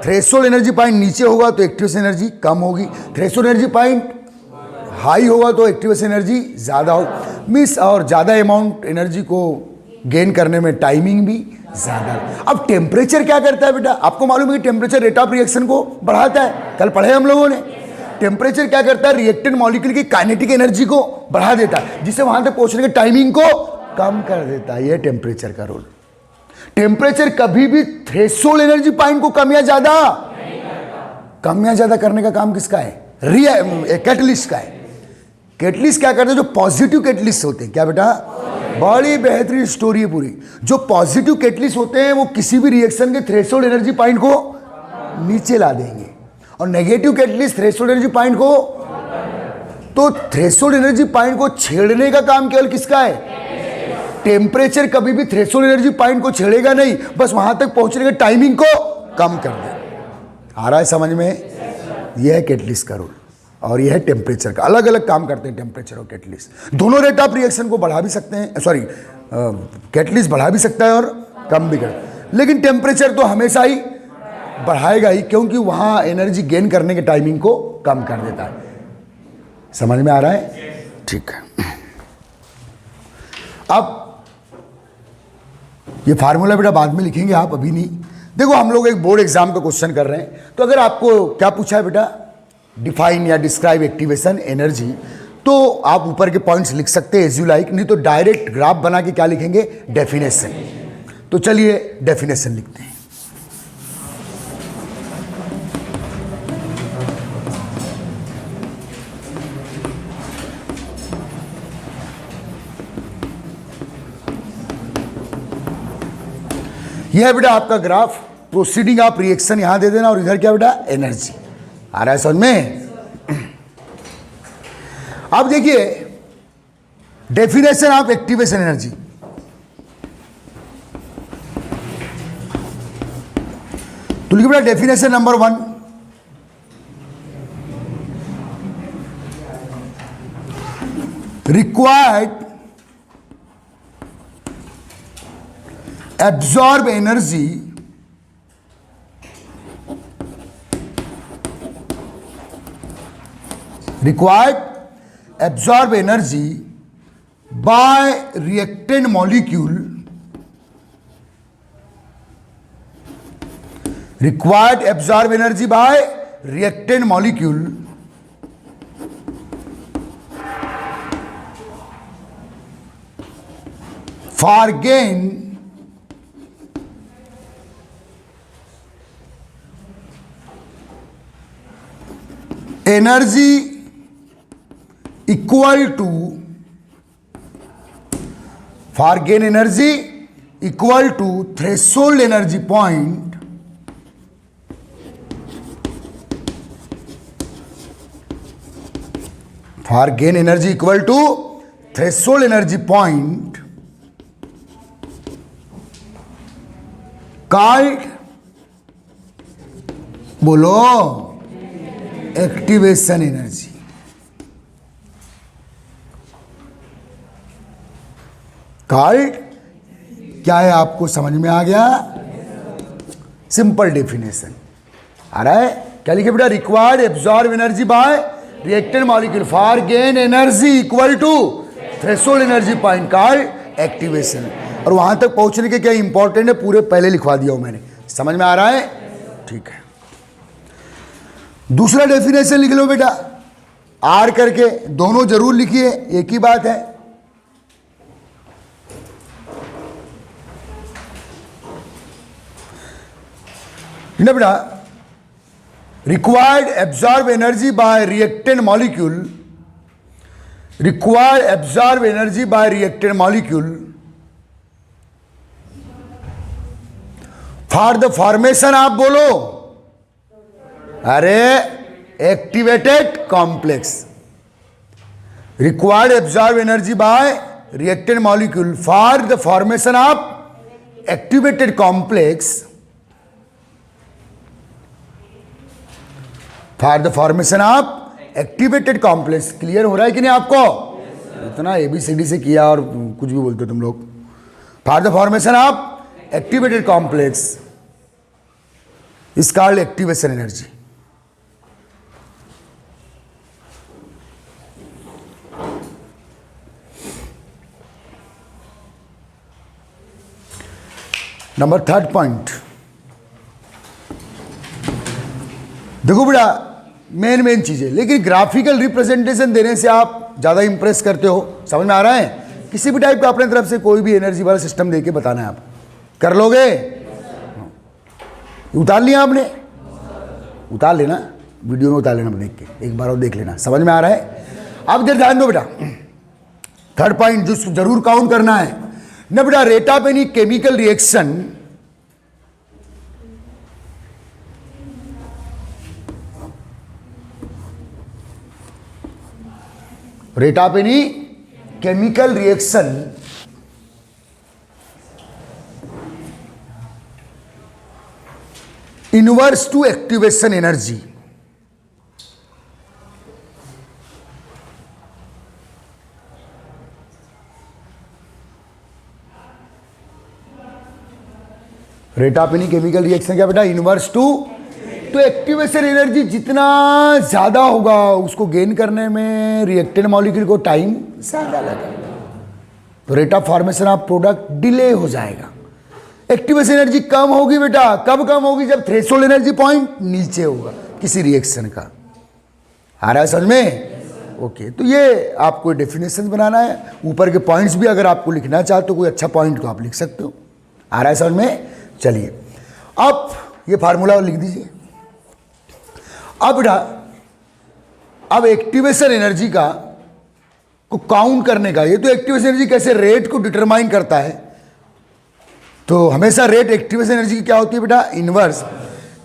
थ्रेशोल्ड एनर्जी पॉइंट नीचे होगा तो एक्टिवेशन एनर्जी कम होगी, थ्रेशोल्ड एनर्जी पॉइंट हाई होगा तो एक्टिवेशन एनर्जी ज्यादा होगी। मिस और ज्यादा अमाउंट एनर्जी को गेन करने में टाइमिंग भी ज्यादा। अब टेम्परेचर क्या करता है बेटा, आपको मालूम है कि टेम्परेचर रेट ऑफ रिएक्शन को बढ़ाता है, कल पढ़े हम लोगों ने। टेम्परेचर क्या करता है, रिएक्टेंट मॉलिक्यूल की काइनेटिक एनर्जी को बढ़ा देता है, जिससे वहां तक पहुंचने के टाइमिंग को कम कर देता है। यह टेम्परेचर का रोल। टेम्परेचर कभी भी थ्रेशोल्ड एनर्जी पॉइंट को कम या ज्यादा करने का काम किसका है, कैटलिस्ट का है। कैटलिस्ट क्या करते हैं, जो पॉजिटिव कैटलिस्ट होते हैं, क्या बेटा, बड़ी बेहतरीन स्टोरी है पूरी। जो पॉजिटिव कैटलिस्ट होते हैं वो किसी भी रिएक्शन के थ्रेशोल्ड एनर्जी पॉइंट को नीचे ला देंगे, और negative catalyst threshold energy point को, तो थ्रेशोल्ड एनर्जी पॉइंट को छेड़ने का काम केवल किसका है, टेम्परेचर कभी भी थ्रेशोल्ड एनर्जी पॉइंट को छेड़ेगा नहीं, बस वहां तक पहुंचने के टाइमिंग को कम कर दे। आ रहा है समझ में। यह है कैटलिस्ट का रोल और यह है टेम्परेचर का। अलग अलग काम करते हैं टेम्परेचर और कैटलिस्ट। दोनों रेट ऑफ रिएक्शन को बढ़ा भी सकते हैं, सॉरी कैटलिस्ट बढ़ा भी सकता है और कम भी कर, लेकिन टेम्परेचर तो हमेशा ही बढ़ाएगा ही, क्योंकि वहां एनर्जी गेन करने के टाइमिंग को कम कर देता है। समझ में आ रहा है, ठीक है। अब ये फार्मूला बेटा बाद में लिखेंगे आप, अभी नहीं। देखो हम लोग एक बोर्ड एग्जाम का क्वेश्चन कर रहे हैं, तो अगर आपको क्या पूछा है बेटा, डिफाइन या डिस्क्राइब एक्टिवेशन एनर्जी, तो आप ऊपर के पॉइंट्स लिख सकते हैं एज यू लाइक, नहीं तो डायरेक्ट ग्राफ बना के क्या लिखेंगे, डेफिनेशन। तो चलिए डेफिनेशन लिखते हैं। यह है बेटा आपका ग्राफ, प्रोसीडिंग ऑफ रिएक्शन यहां दे देना, और इधर क्या बेटा, एनर्जी। आ रहा है समझ में। अब देखिए डेफिनेशन ऑफ एक्टिवेशन एनर्जी। तो लिखिए बेटा definition number 1, required absorb energy by reactant molecule required absorb energy by reactant molecule for gain energy equal to threshold energy point for gain energy equal to threshold energy point called बोलो activation energy. Called क्या है आपको समझ में आ गया? Simple definition आ रहा है। क्या लिखे बेटा? Required absorb energy by reactant molecule for gain energy equal to threshold energy point called activation. और वहां तक पहुंचने के क्या इंपॉर्टेंट है पूरे पहले लिखवा दिया हूं मैंने। समझ में आ रहा है? ठीक है। दूसरा डेफिनेशन लिख लो बेटा, आर करके, दोनों जरूर लिखिए, एक ही बात है। ना बेटा, required absorb energy by reactant molecule, required absorb energy by reactant molecule for the formation, आप बोलो, अरे activated complex. Required absorb energy by reactant molecule for the formation of activated complex, for the formation of activated complex. Clear हो रहा है कि नहीं आपको? इतना ABCD से किया और कुछ भी बोलते हो तुम लोग। For the formation of activated complex is called activation energy. Number third point, देखो बेटा, मेन चीजें, लेकिन ग्राफिकल रिप्रेजेंटेशन देने से आप ज्यादा इंप्रेस करते हो। समझ में आ रहा है? किसी भी टाइप का अपने तरफ से कोई भी एनर्जी वाला सिस्टम देके बताना है, आप कर लोगे? उतार लिया आपने? उतार लेना, वीडियो में उतार लेना, देख के एक बार और देख लेना। समझ में आ रहा है? अब इधर ध्यान दो बेटा, थर्ड पॉइंट जो जरूर काउंट करना है ना बेटा, rate of any chemical reaction rate of any chemical reaction inverse to activation energy, rate of any chemical reaction क्या बेटा? इनवर्स टू, तो एक्टिवेशन एनर्जी जितना ज्यादा होगा उसको गेन करने में रिएक्टेंट मॉलिक्यूल को टाइम ज्यादा लगेगा, तो rate of formation of product delay हो जाएगा। एक्टिवेशन एनर्जी कम होगी बेटा, कब कम होगी? जब थ्रेशोल्ड एनर्जी पॉइंट नीचे होगा किसी रिएक्शन का। आ रहा है समझ में? ओके, तो ये आपको डेफिनेशन बनाना है। ऊपर के पॉइंट्स भी अगर आपको लिखना चाहते हो कोई अच्छा पॉइंट को आप लिख सकते हो। आ रहा है समझ में? चलिए अब ये फार्मूला लिख दीजिए। अब बेटा, अब एक्टिवेशन एनर्जी का को काउंट करने का, ये तो एक्टिवेशन एनर्जी कैसे रेट को डिटरमाइन करता है, तो हमेशा रेट एक्टिवेशन एनर्जी की क्या होती है बेटा? इनवर्स।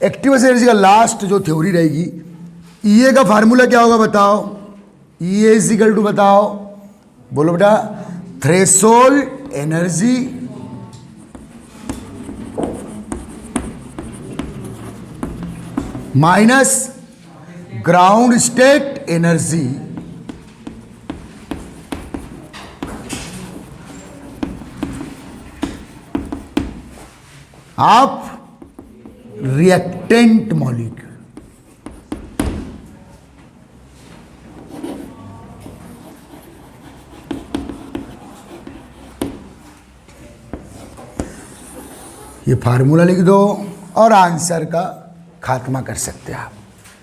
एक्टिवेशन एनर्जी का लास्ट जो थ्योरी रहेगी, ईए का फार्मूला क्या होगा बताओ? ईए इज इक्वल टू, बताओ, बोलो बेटा, threshold energy minus ground state energy of reactant molecule. ये फार्मूला लिख दो और आंसर का खात्मा कर सकते हैं आप।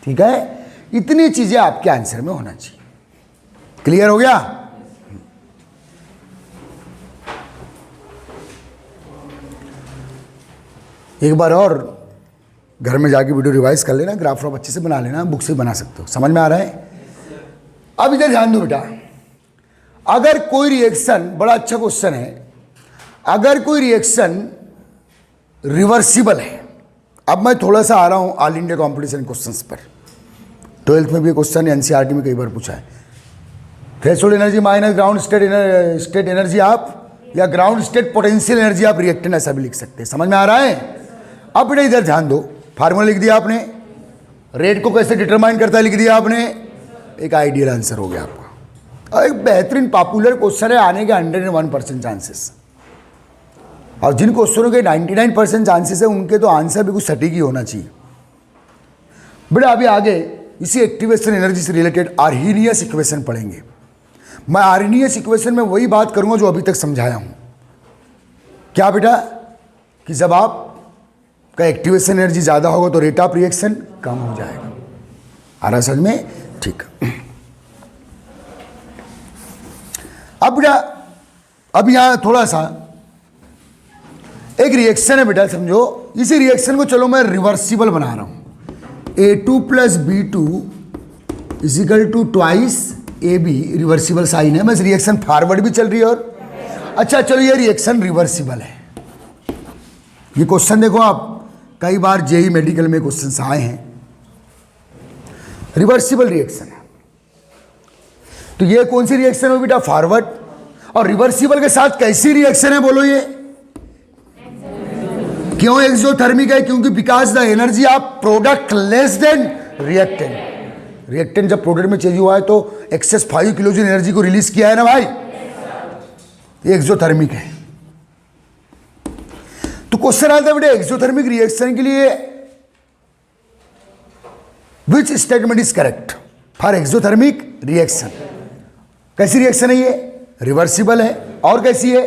ठीक है, इतनी चीजें आपके आंसर में होना चाहिए। क्लियर हो गया? एक बार और घर में जाके वीडियो रिवाइज कर लेना, ग्राफ आप अच्छे से बना लेना, बुक से बना सकते हो। समझ में आ रहा है? अब इधर ध्यान दो बेटा, अगर कोई रिएक्शन, बड़ा अच्छा क्वेश्चन है, अगर कोई रिएक्शन रिवर्सिबल है। अब मैं थोड़ा सा आ रहा हूं ऑल इंडिया कॉम्पिटिशन क्वेश्चंस पर। 12th में भी क्वेश्चन एनसीईआरटी में कई बार पूछा है। Threshold energy minus ground state energy आप, या ग्राउंड स्टेट पोटेंशियल एनर्जी आप रिएक्टेंट ऐसा भी लिख सकते हैं। समझ में आ रहा है? अब बेटा इधर ध्यान दो, फार्मूला लिख दिया आपने, रेट को कैसे डिटरमाइन करता है लिख दिया आपने, एक आइडियल आंसर हो गया आपका। और एक बेहतरीन पॉपुलर क्वेश्चन है, आने के 101% चांसेस। और जिन क्वेश्चनों के 99% चांसेस है उनके तो आंसर भी कुछ सटीक ही होना चाहिए। बेटा अभी आगे इसी एक्टिवेशन एनर्जी से रिलेटेड आर्हीनियस इक्वेशन पढ़ेंगे। मैं आर्हीनियस इक्वेशन में वही बात करूंगा जो अभी तक समझाया हूं। क्या बेटा, कि जब आप का एक्टिवेशन एनर्जी ज़्यादा होगा तो रेट ऑफ रिएक्शन कम हो जाएगा। आ रहा समझ में? ठीक। अब बेटा, अब यहां थोड़ा सा एक रिएक्शन है बेटा, समझो। इसी रिएक्शन को चलो मैं रिवर्सिबल बना रहा हूं। A2 + B2 = twice AB, reversible sign है। बस रिएक्शन फॉरवर्ड भी चल रही है और अच्छा चलो ये रिएक्शन रिवर्सिबल है। ये क्वेश्चन देखो आप, कई बार जेई मेडिकल में क्वेश्चन आए हैं। रिवर्सिबल रिएक्शन है तो ये कौन सी रिएक्शन हो बेटा? फॉरवर्ड। और रिवर्सिबल के साथ कैसी रिएक्शन है बोलो ये? क्यों एक्सोथर्मिक है? क्योंकि because the energy of product less than reactant. Reactant जब प्रोडक्ट में चेंज हुआ है तो एक्सेस 5 किलोजूल एनर्जी को रिलीज किया है ना भाई, ये एक्सोथर्मिक है। तो क्वेश्चन आता है बेटा एक्सोथर्मिक रिएक्शन के लिए which statement is correct for exothermic reaction? कैसी रिएक्शन है ये? रिवर्सिबल है। और कैसी है?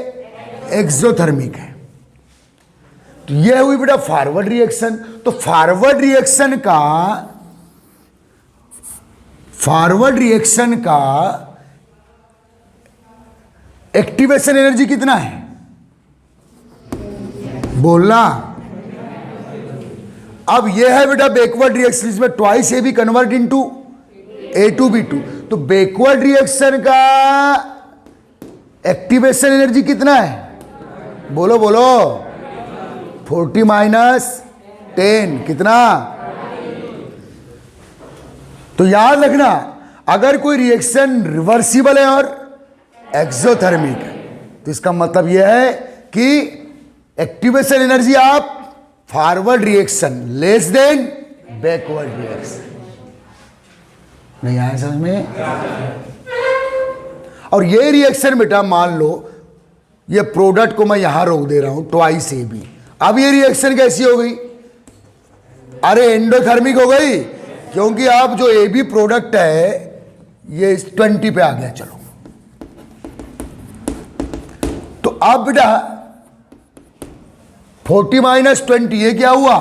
एक्सोथर्मिक है। तो ये हुई बेटा फॉरवर्ड रिएक्शन। तो फॉरवर्ड रिएक्शन का एक्टिवेशन एनर्जी कितना है? बोलना। अब ये है बेटा बैकवर्ड रिएक्शन, इसमें twice A B convert into A2B2। तो बैकवर्ड रिएक्शन का एक्टिवेशन एनर्जी कितना है? बोलो बोलो। 40 - 10 कितना? तो याद रखना, अगर कोई रिएक्शन रिवर्सिबल है और एक्सोथर्मिक है तो इसका मतलब यह है कि activation energy of forward reaction less then backward reaction. नहीं आया समझ में? और ये रिएक्शन बेटा मान लो ये प्रोडक्ट को मैं यहां रोक दे रहा हूं ट्वाइस AB। अब ये रिएक्शन कैसी हो गई? अरे एंडोथर्मिक हो गई, क्योंकि अब जो AB प्रोडक्ट है ये 20 पे आ गया। चलो तो अब बेटा 40 - 20 ये क्या हुआ?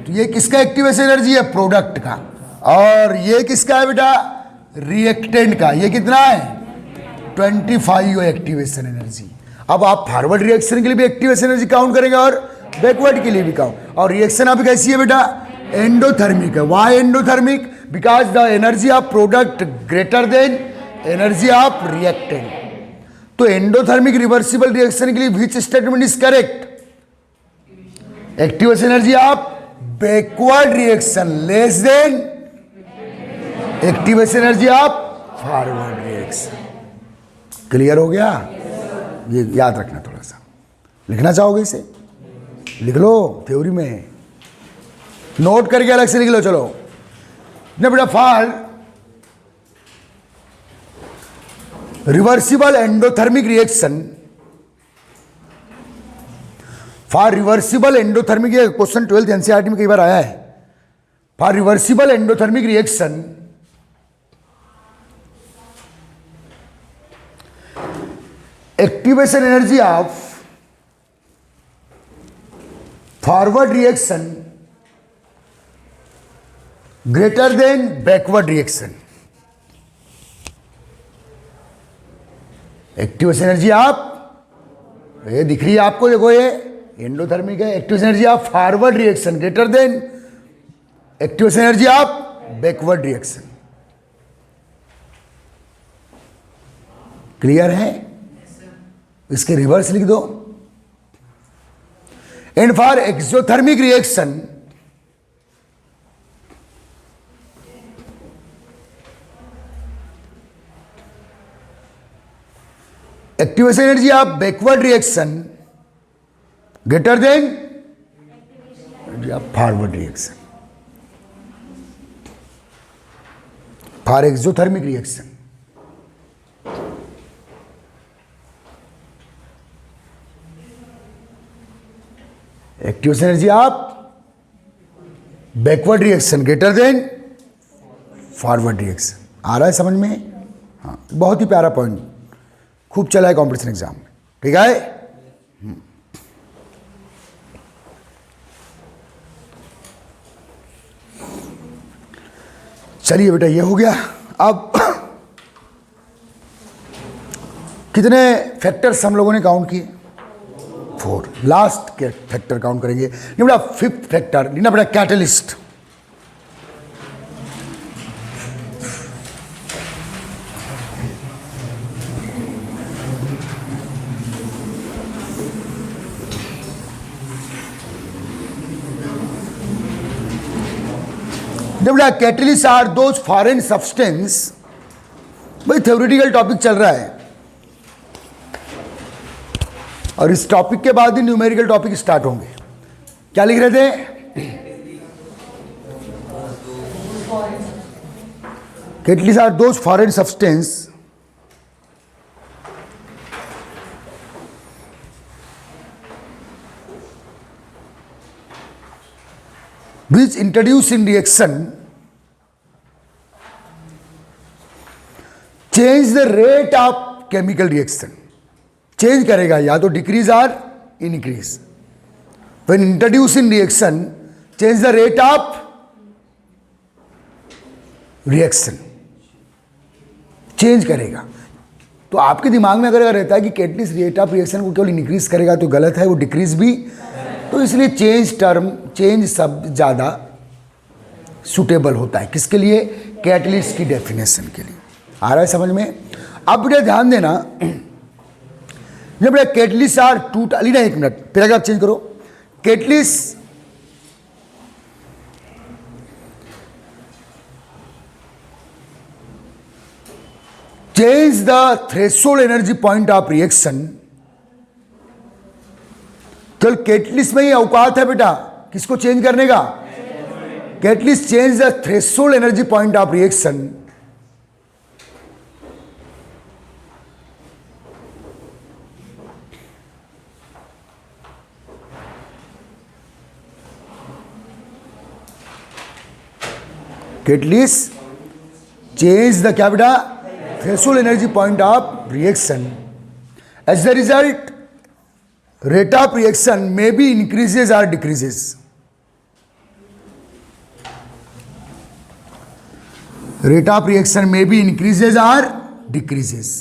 तो ये किसका एक्टिवेशन एनर्जी है? प्रोडक्ट का। और ये किसका है बेटा? रिएक्टेंट का। ये कितना है? 25 एक्टिवेशन एनर्जी। अब आप फॉरवर्ड रिएक्शन के लिए भी एक्टिवेशन एनर्जी काउंट करेंगे और बैकवर्ड के लिए भी काउंट। और रिएक्शन अभी कैसी है बेटा? एंडोथर्मिक है। Why endothermic? Because the energy of product greater than energy of reactant. तो एंडोथर्मिक रिवर्सिबल रिएक्शन के लिए which statement is correct? Activation energy of backward reaction less than activation energy of forward reaction. Clear हो गया? ये याद रखना, थोड़ा सा लिखना चाहोगे इसे? लिख लो, थ्योरी में नोट करके अलग से लिख लो। चलो ना बेटा, for reversible endothermic reaction, for reversible endothermic, ये क्वेश्चन 12th एनसीईआरटी में कई बार आया है। For reversible endothermic reaction activation energy of forward reaction greater then backward reaction. Active energy आप, ये दिख रही है आपको, देखो ये एंडोथर्मिक है। Active energy of forward reaction greater than active energy of backward reaction. Clear है? इसके रिवर्स लिख दो। And for exothermic reaction activation energy of backward reaction greater than energy of forward reaction. For exothermic reaction activation energy of backward reaction greater than forward reaction. आ रहा है समझ में? हाँ, बहुत ही प्यारा पॉइंट, खूब चला है कॉम्पिटिशन एग्जाम में। ठीक है? चलिए बेटा, ये हो गया। अब कितने फैक्टर्स हम लोगों ने काउंट किए? 4। लास्ट के फैक्टर काउंट करेंगे। ये बेटा 5th फैक्टर लेना बेटा, catalyst. Catalyst are those foreign substance. भाई थ्योरेटिकल टॉपिक चल रहा है और इस टॉपिक के बाद ही न्यूमेरिकल टॉपिक स्टार्ट होंगे। क्या लिख रहे थे? Catalyst are those foreign substance which introduce in reaction change the rate of chemical reaction। Change करेगा, या तो decrease or increase. when introduce in reaction change the rate of reaction, change करेगा। तो आपके दिमाग में अगर रहता है कि कैटलिस्ट रेट ऑफ रिएक्शन को केवल इंक्रीज करेगा तो गलत है, वो डिक्रीज भी। तो इसलिए चेंज शब्द ज़्यादा सुटेबल होता है किसके लिए? कैटलिस्ट की डेफिनेशन के लिए। आ रहा है समझ में? अब बेटा ध्यान देना, जब बेटा कैटलिस्ट आर टू, लेना एक मिनट, पैराग्राफ चेंज करो। Catalyst change the threshold energy point of reaction. केवल कैटलिस्ट में ही औकात है बेटा किसको चेंज करने का? Catalyst change the threshold energy point of reaction catalyst change the क्या बेटा? Threshold energy point of reaction. As the result rate of reaction may be increases or decreases। rate of reaction may be increases or decreases।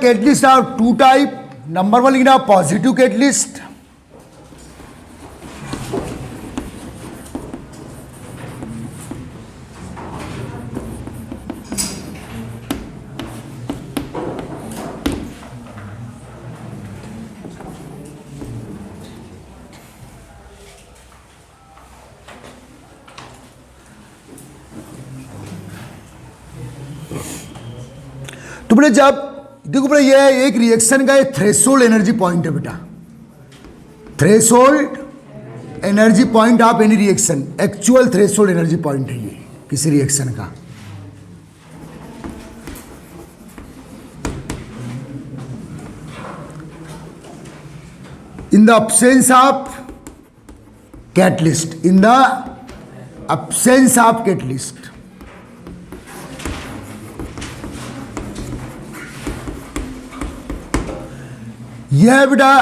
Catalyst are two type. Number 1 लिखना positive catalyst, तो बेटा जब देखो बेटा ये एक reaction का एक थ्रेशोल्ड एनर्जी पॉइंट है बेटा, threshold energy point of any reaction, actual threshold energy point है ये किसी रिएक्शन का। In the absence of catalyst, in the absence of catalyst, यह बेटा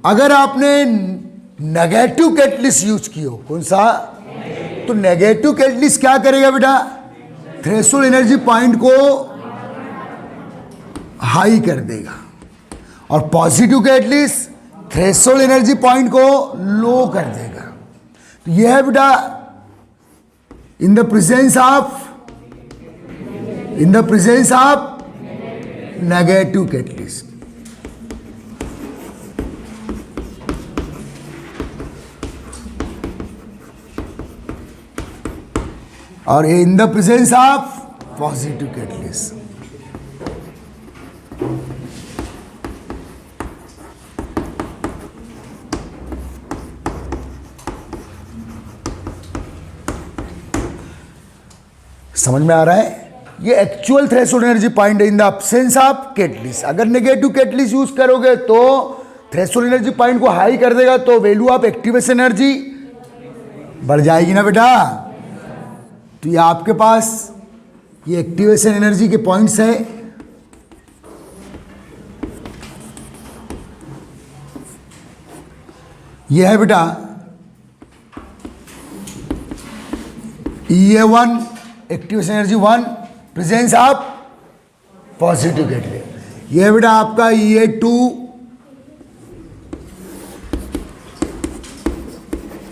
अगर आपने नेगेटिव कैटलिस्ट यूज की हो, कौन सा, तो नेगेटिव कैटलिस्ट क्या करेगा बेटा, थ्रेशोल्ड एनर्जी पॉइंट को हाई कर देगा, और positive catalyst threshold energy point को लो कर देगा। तो यह है बेटा in the presence of negative catalyst. और in the presence of positive catalyst. समझ में आ रहा है? ये एक्चुअल थ्रेशोल्ड एनर्जी पॉइंट है in the absence of catalyst. अगर नेगेटिव कैटलिस्ट यूज करोगे तो थ्रेशोल्ड एनर्जी पॉइंट को हाई कर देगा, तो वैल्यू ऑफ एक्टिवेशन एनर्जी बढ़ जाएगी ना बेटा। तो ये आपके पास ये एक्टिवेशन एनर्जी के पॉइंट्स है। ये है बेटा EA1 activation energy 1, presence of positive catalyst. ये है बेटा आपका EA2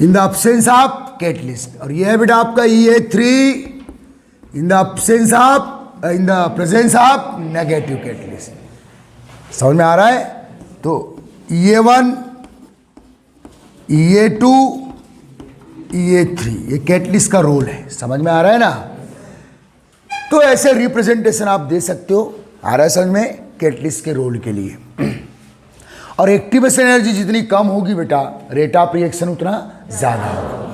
in the absence of catalyst, और यह है बेटा आपका EA3 in the presence of negative catalyst. समझ में आ रहा है? तो EA1, EA2, EA3 ये कैटलिस्ट का रोल है। समझ में आ रहा है ना? तो ऐसे रिप्रेजेंटेशन आप दे सकते हो। आ रहा है समझ में? कैटलिस्ट के रोल के लिए। और एक्टिवेशन एनर्जी जितनी कम होगी बेटा, रेट ऑफ रिएक्शन उतना ज्यादा होगा।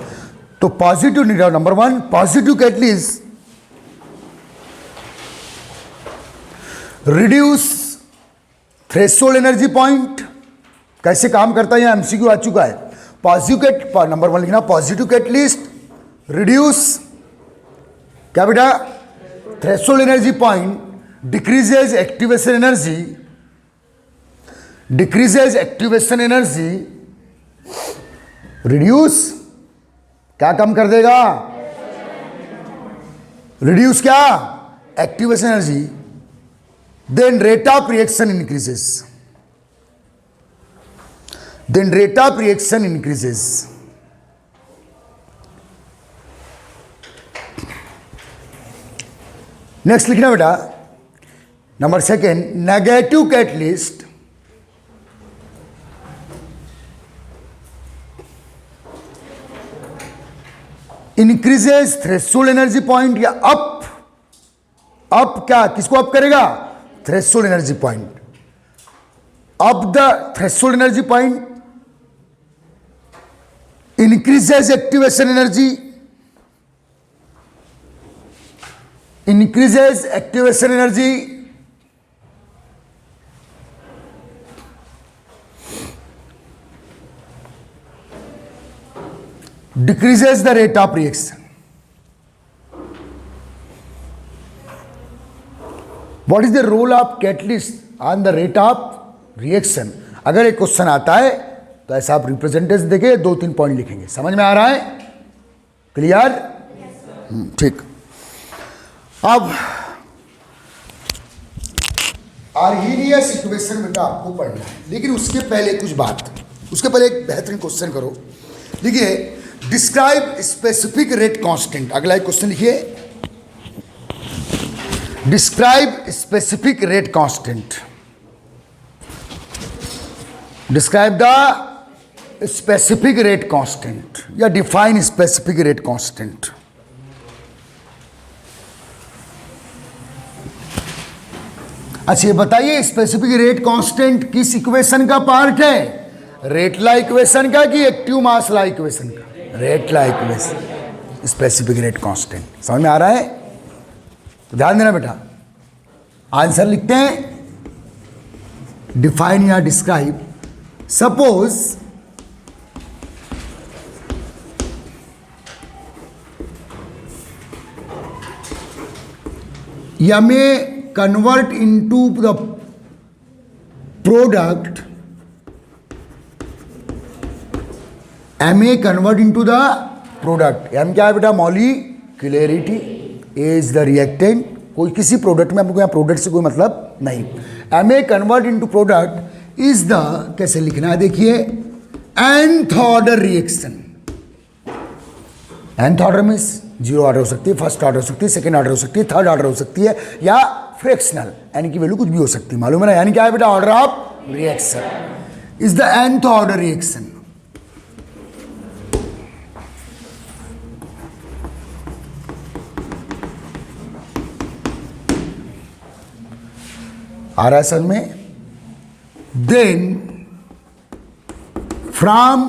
तो positive number 1, positive catalyst reduce threshold energy point. कैसे काम करता है यह एमसीक्यू आ चुका है। पॉजिटिव नंबर 1 लिखना, पॉजिटिव कैटलिस्ट रिड्यूस क्या बेटा, threshold energy point, decreases activation energy, decreases activation energy, reduce क्या कम कर देगा, रिड्यूस क्या, activation energy, then rate of reaction increases, then rate of reaction increases. Next लिखना बेटा number 2, negative catalyst increases threshold energy point, या up क्या, किसको अप करेगा, threshold energy point, up the threshold energy point, increases activation energy, increases activation energy, decreases the rate of reaction. What is the role of catalyst on the rate of reaction? अगर एक question आता है तो ऐसा आप representation देके 2-3 point लिखेंगे। समझ में आ रहा है? क्लियर? ठीक। अब आर्हीनियस इक्वेशन बेटा आपको पढ़ना है, लेकिन उसके पहले कुछ बात, उसके पहले एक बेहतरीन क्वेश्चन करो। लिखिए डिस्क्राइब स्पेसिफिक रेट कांस्टेंट। अगला एक क्वेश्चन लिखिए, describe specific rate constant, describe the specific rate constant या डिफाइन स्पेसिफिक रेट कांस्टेंट। अच्छा ये बताइए स्पेसिफिक रेट कांस्टेंट किस इक्वेशन का पार्ट है, रेट ला इक्वेशन का कि एक्टिव मास ला इक्वेशन का, rate law equation specific rate constant. समझ में आ रहा है? तो ध्यान देना बेटा, आंसर लिखते हैं डिफाइन या डिस्क्राइब। सपोज या में convert into the product, M A convert into the product. M क्या है बेटा? Molecularity. A is the reactant. कोई किसी प्रोडक्ट में, हमको यहाँ प्रोडक्ट से कोई मतलब नहीं। M A convert into product is the, कैसे लिखना है देखिए, nth order reaction. nth order means 0 order हो सकती है, फर्स्ट ऑर्डर हो सकती है, सेकंड ऑर्डर हो सकती है, थर्ड ऑर्डर हो सकती है, या फ्रैक्शनल, यानी कि वैल्यू कुछ भी हो सकती है। मालूम है ना? यानी क्या है बेटा? Order of reaction is the nth order reaction. आ रहा है समझ में? Then from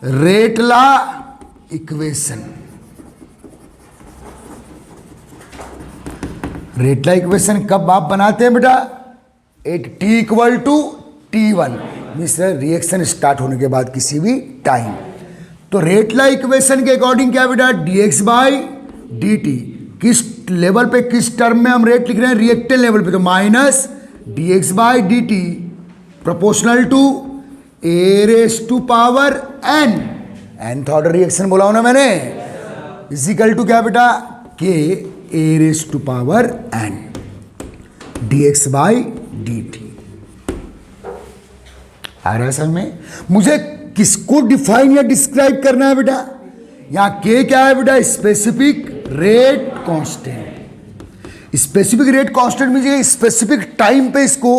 rate law equation, rate law equation कब आप बनाते हैं बेटा? At T equal to T1 means reaction start होने के बाद किसी भी टाइम। तो रेट ला इक्वेशन के अकॉर्डिंग क्या बेटा? dx by dt। किस लेवल पे, किस टर्म में हम रेट लिख रहे हैं? रिएक्टेंट लेवल पे। तो minus dx by dt proportional to a raise to power n, nth order reaction बोला हूं ना मैंने, इजिकल टू क्या बेटा? k a raise to power n dx by dt। आ रहा है समझ में? मुझे किसको डिफाइन या डिस्क्राइब करना है बेटा? यहां k क्या है बेटा? Specific rate constant. Specific rate constant मीजिए स्पेसिफिक टाइम पे इसको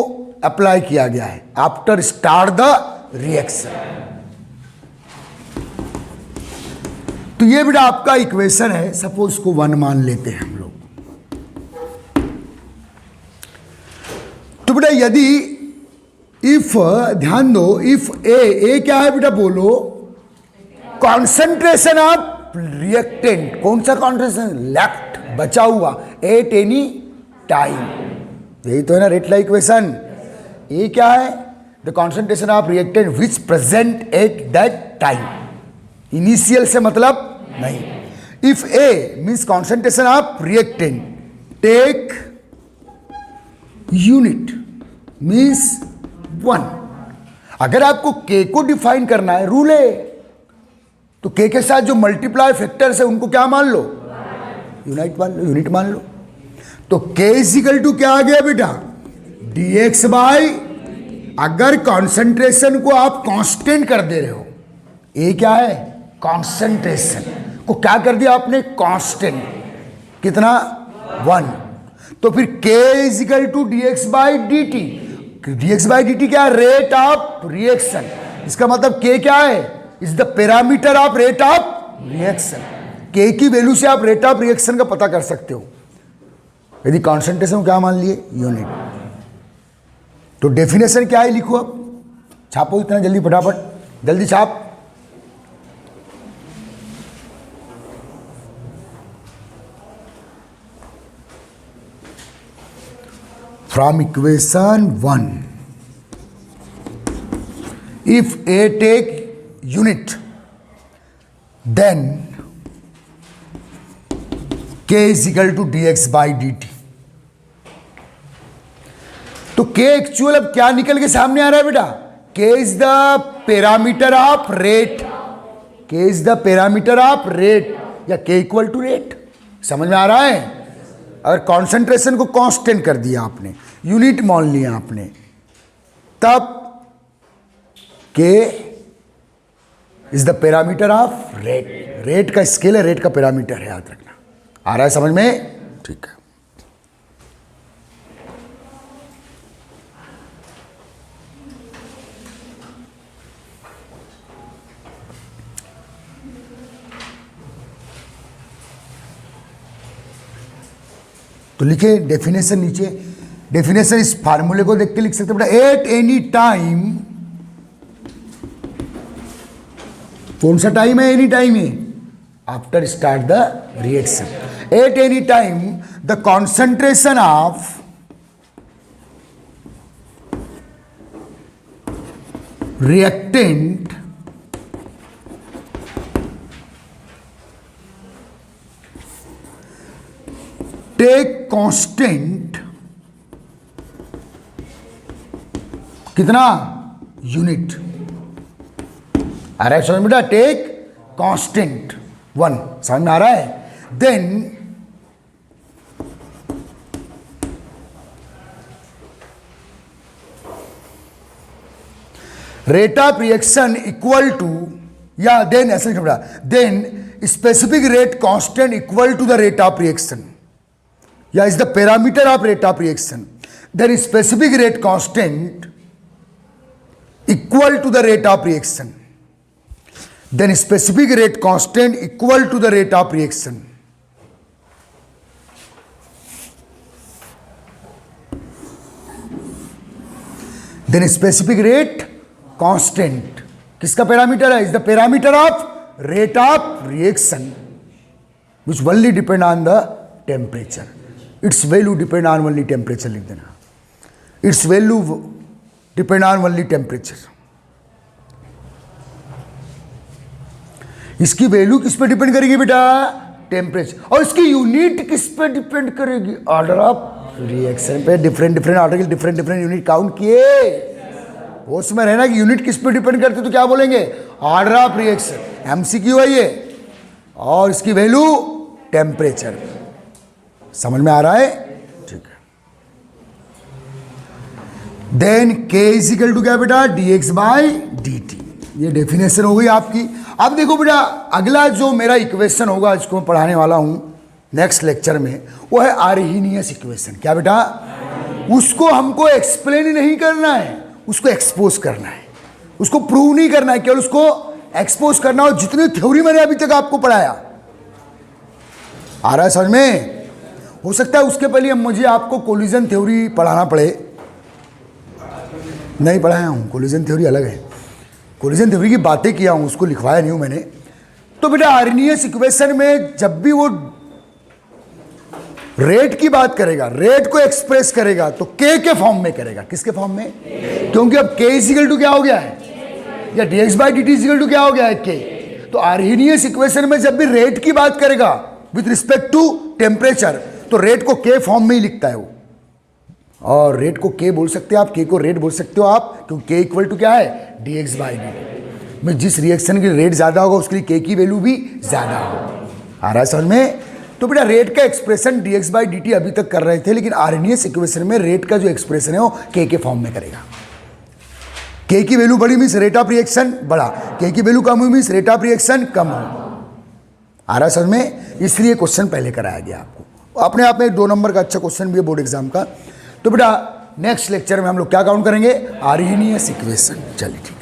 अप्लाई किया गया है, आफ्टर स्टार्ट द रिएक्शन। तो ये बेटा आपका इक्वेशन है। सपोज इसको 1 मान लेते हैं हम लोग। तो बेटा यदि इफ, ध्यान दो, इफ ए क्या है बेटा? बोलो कॉन्सेंट्रेशन ऑफ रिएक्टेंट। कौन सा कॉन्सेंट्रेशन? लेफ्ट, बचा हुआ, एट एनी टाइम। यही तो है ना रेट ला इक्वेशन। ए क्या है? The concentration of reactant which present at that time. Initial से मतलब नहीं। If A means concentration of reactant, take unit means 1। अगर आपको के को डिफाइन करना है, रूल है, तो के के साथ जो मल्टीप्लाई फैक्टर्स है उनको क्या मान लो? यूनिट मान लो, यूनिट मान लो। तो के इजिकल टू क्या आ गया बेटा? dx बाई, अगर कॉन्सेंट्रेशन को आप कांस्टेंट कर दे रहे हो, ए क्या है? कॉन्सेंट्रेशन को क्या कर दिया आपने? कांस्टेंट। कितना? 1। तो फिर k is equal to dx by dt। dx by dt क्या है? Rate of reaction. इसका मतलब k क्या है? Is the parameter of rate of reaction. k की वैल्यू से आप रेट ऑफ रिएक्शन का पता कर सकते हो। यदि कॉन्सेंट्रेशन क्या मान लिए? यूनिट। तो डेफिनेशन क्या है लिखो, अब छापो इतना जल्दी, फटाफट जल्दी छाप। From equation 1, if A take unit then k is equal to dx by dt। तो k एक्चुअल अब क्या निकल के सामने आ रहा है बेटा? k is the parameter of rate. k is the parameter of rate, या k इक्वल टू रेट। समझ में आ रहा है? अगर कॉन्सेंट्रेशन को कांस्टेंट कर दिया आपने, यूनिट मान लिया आपने, तब k is the parameter of rate. Rate का स्केल है, रेट का पैरामीटर है, याद रखना। आ रहा है समझ में? ठीक है। तो लिखे डेफिनेशन नीचे, डेफिनेशन इस फार्मूले को देख के लिख सकते हैं बेटा, एट एनी टाइम, कौन सा टाइम है? एनी टाइम है after start the reaction. At any time the concentration of reactant take constant कितना? यूनिट। आ रहा है समझ में बेटा? टेक कांस्टेंट 1, समझ में आ रहा है? Then rate of reaction equal to, या देन ऐसे लिखना पड़ा, then specific rate constant equal to the rate of reaction, या is the parameter of rate of reaction, then specific rate constant equal to the rate of reaction, then specific rate constant equal to the rate of reaction, then specific rate constant किसका parameter है? Is the parameter of rate of reaction which only depend on the temperature, it's value depend on only temperature, लिख देना, it's value depend on only temperature. इसकी value किस पे depend करेगी बेटा? Temperature. और इसकी यूनिट किस पे डिपेंड करेगी? ऑर्डर ऑफ रिएक्शन पे। डिफरेंट ऑर्डर के डिफरेंट यूनिट काउंट किए, उसमें रहना कि यूनिट किस पे डिपेंड करते तो क्या बोलेंगे? Order of reaction. एमसीक्यू है ये, और इसकी वैल्यू टेम्परेचर। समझ में आ रहा है? ठीक है। देन के इज इक्वल टू क्या बेटा? dx by dt। ये डेफिनेशन हो गई आपकी। अब देखो बेटा, अगला जो मेरा इक्वेशन होगा, इसको मैं पढ़ाने वाला हूं नेक्स्ट लेक्चर में, वो है आर्हेनियस इक्वेशन। क्या बेटा? उसको हमको एक्सप्लेन नहीं करना है, उसको एक्सपोज करना है, उसको प्रूव नहीं करना है, केवल उसको एक्सपोज करना। और जितनी थ्योरी मैंने अभी तक आपको पढ़ाया, आ रहा है समझ में? हो सकता है उसके पहले मुझे आपको कोलिजन थ्योरी पढ़ाना पड़े, नहीं पढ़ाया हूं। कोलिजन थ्योरी अलग है, कोलिजन थ्योरी की बातें किया हूं, उसको लिखवाया नहीं हूं मैंने। तो बेटा आर्हेनियस इक्वेशन में जब भी वो रेट की बात करेगा, रेट को एक्सप्रेस करेगा, तो के फॉर्म में करेगा। किसके फॉर्म में? क्योंकि अब के इक्वल टू क्या हो गया है, या dx by dt equal to क्या हो गया है? के। तो आर्हेनियस इक्वेशन में जब भी रेट की बात करेगा विथ रिस्पेक्ट टू टेम्परेचर, तो रेट को के फॉर्म में ही लिखता है वो। और रेट को के बोल सकते हो आप, के को रेट बोल सकते हो आप, क्योंकि के इक्वल टू क्या है? dx बाई dt में जिस रिएक्शन की रेट ज्यादा होगा उसके लिए के की वैल्यू भी ज्यादा होगा। आ रहा है समझ में? तो बेटा रेट का एक्सप्रेशन dx बाई dt अभी तक कर रहे थे, लेकिन आर्हेनियस इक्वेशन में रेट का जो एक्सप्रेशन है वो के फॉर्म में करेगा। के की वैल्यू बड़ी मीन्स रेट ऑफ रिएक्शन बड़ा, के की वैल्यू कम हुई मीन्स रेट ऑफ रिएक्शन कम हो। आ रहा समझ में? इसलिए क्वेश्चन पहले कराया गया आपको। अपने आप में 2 नंबर का अच्छा क्वेश्चन भी है बोर्ड एग्जाम का। तो बेटा नेक्स्ट लेक्चर में हम लोग क्या काउंट करेंगे? Arrhenius equation. चलिए ठीक।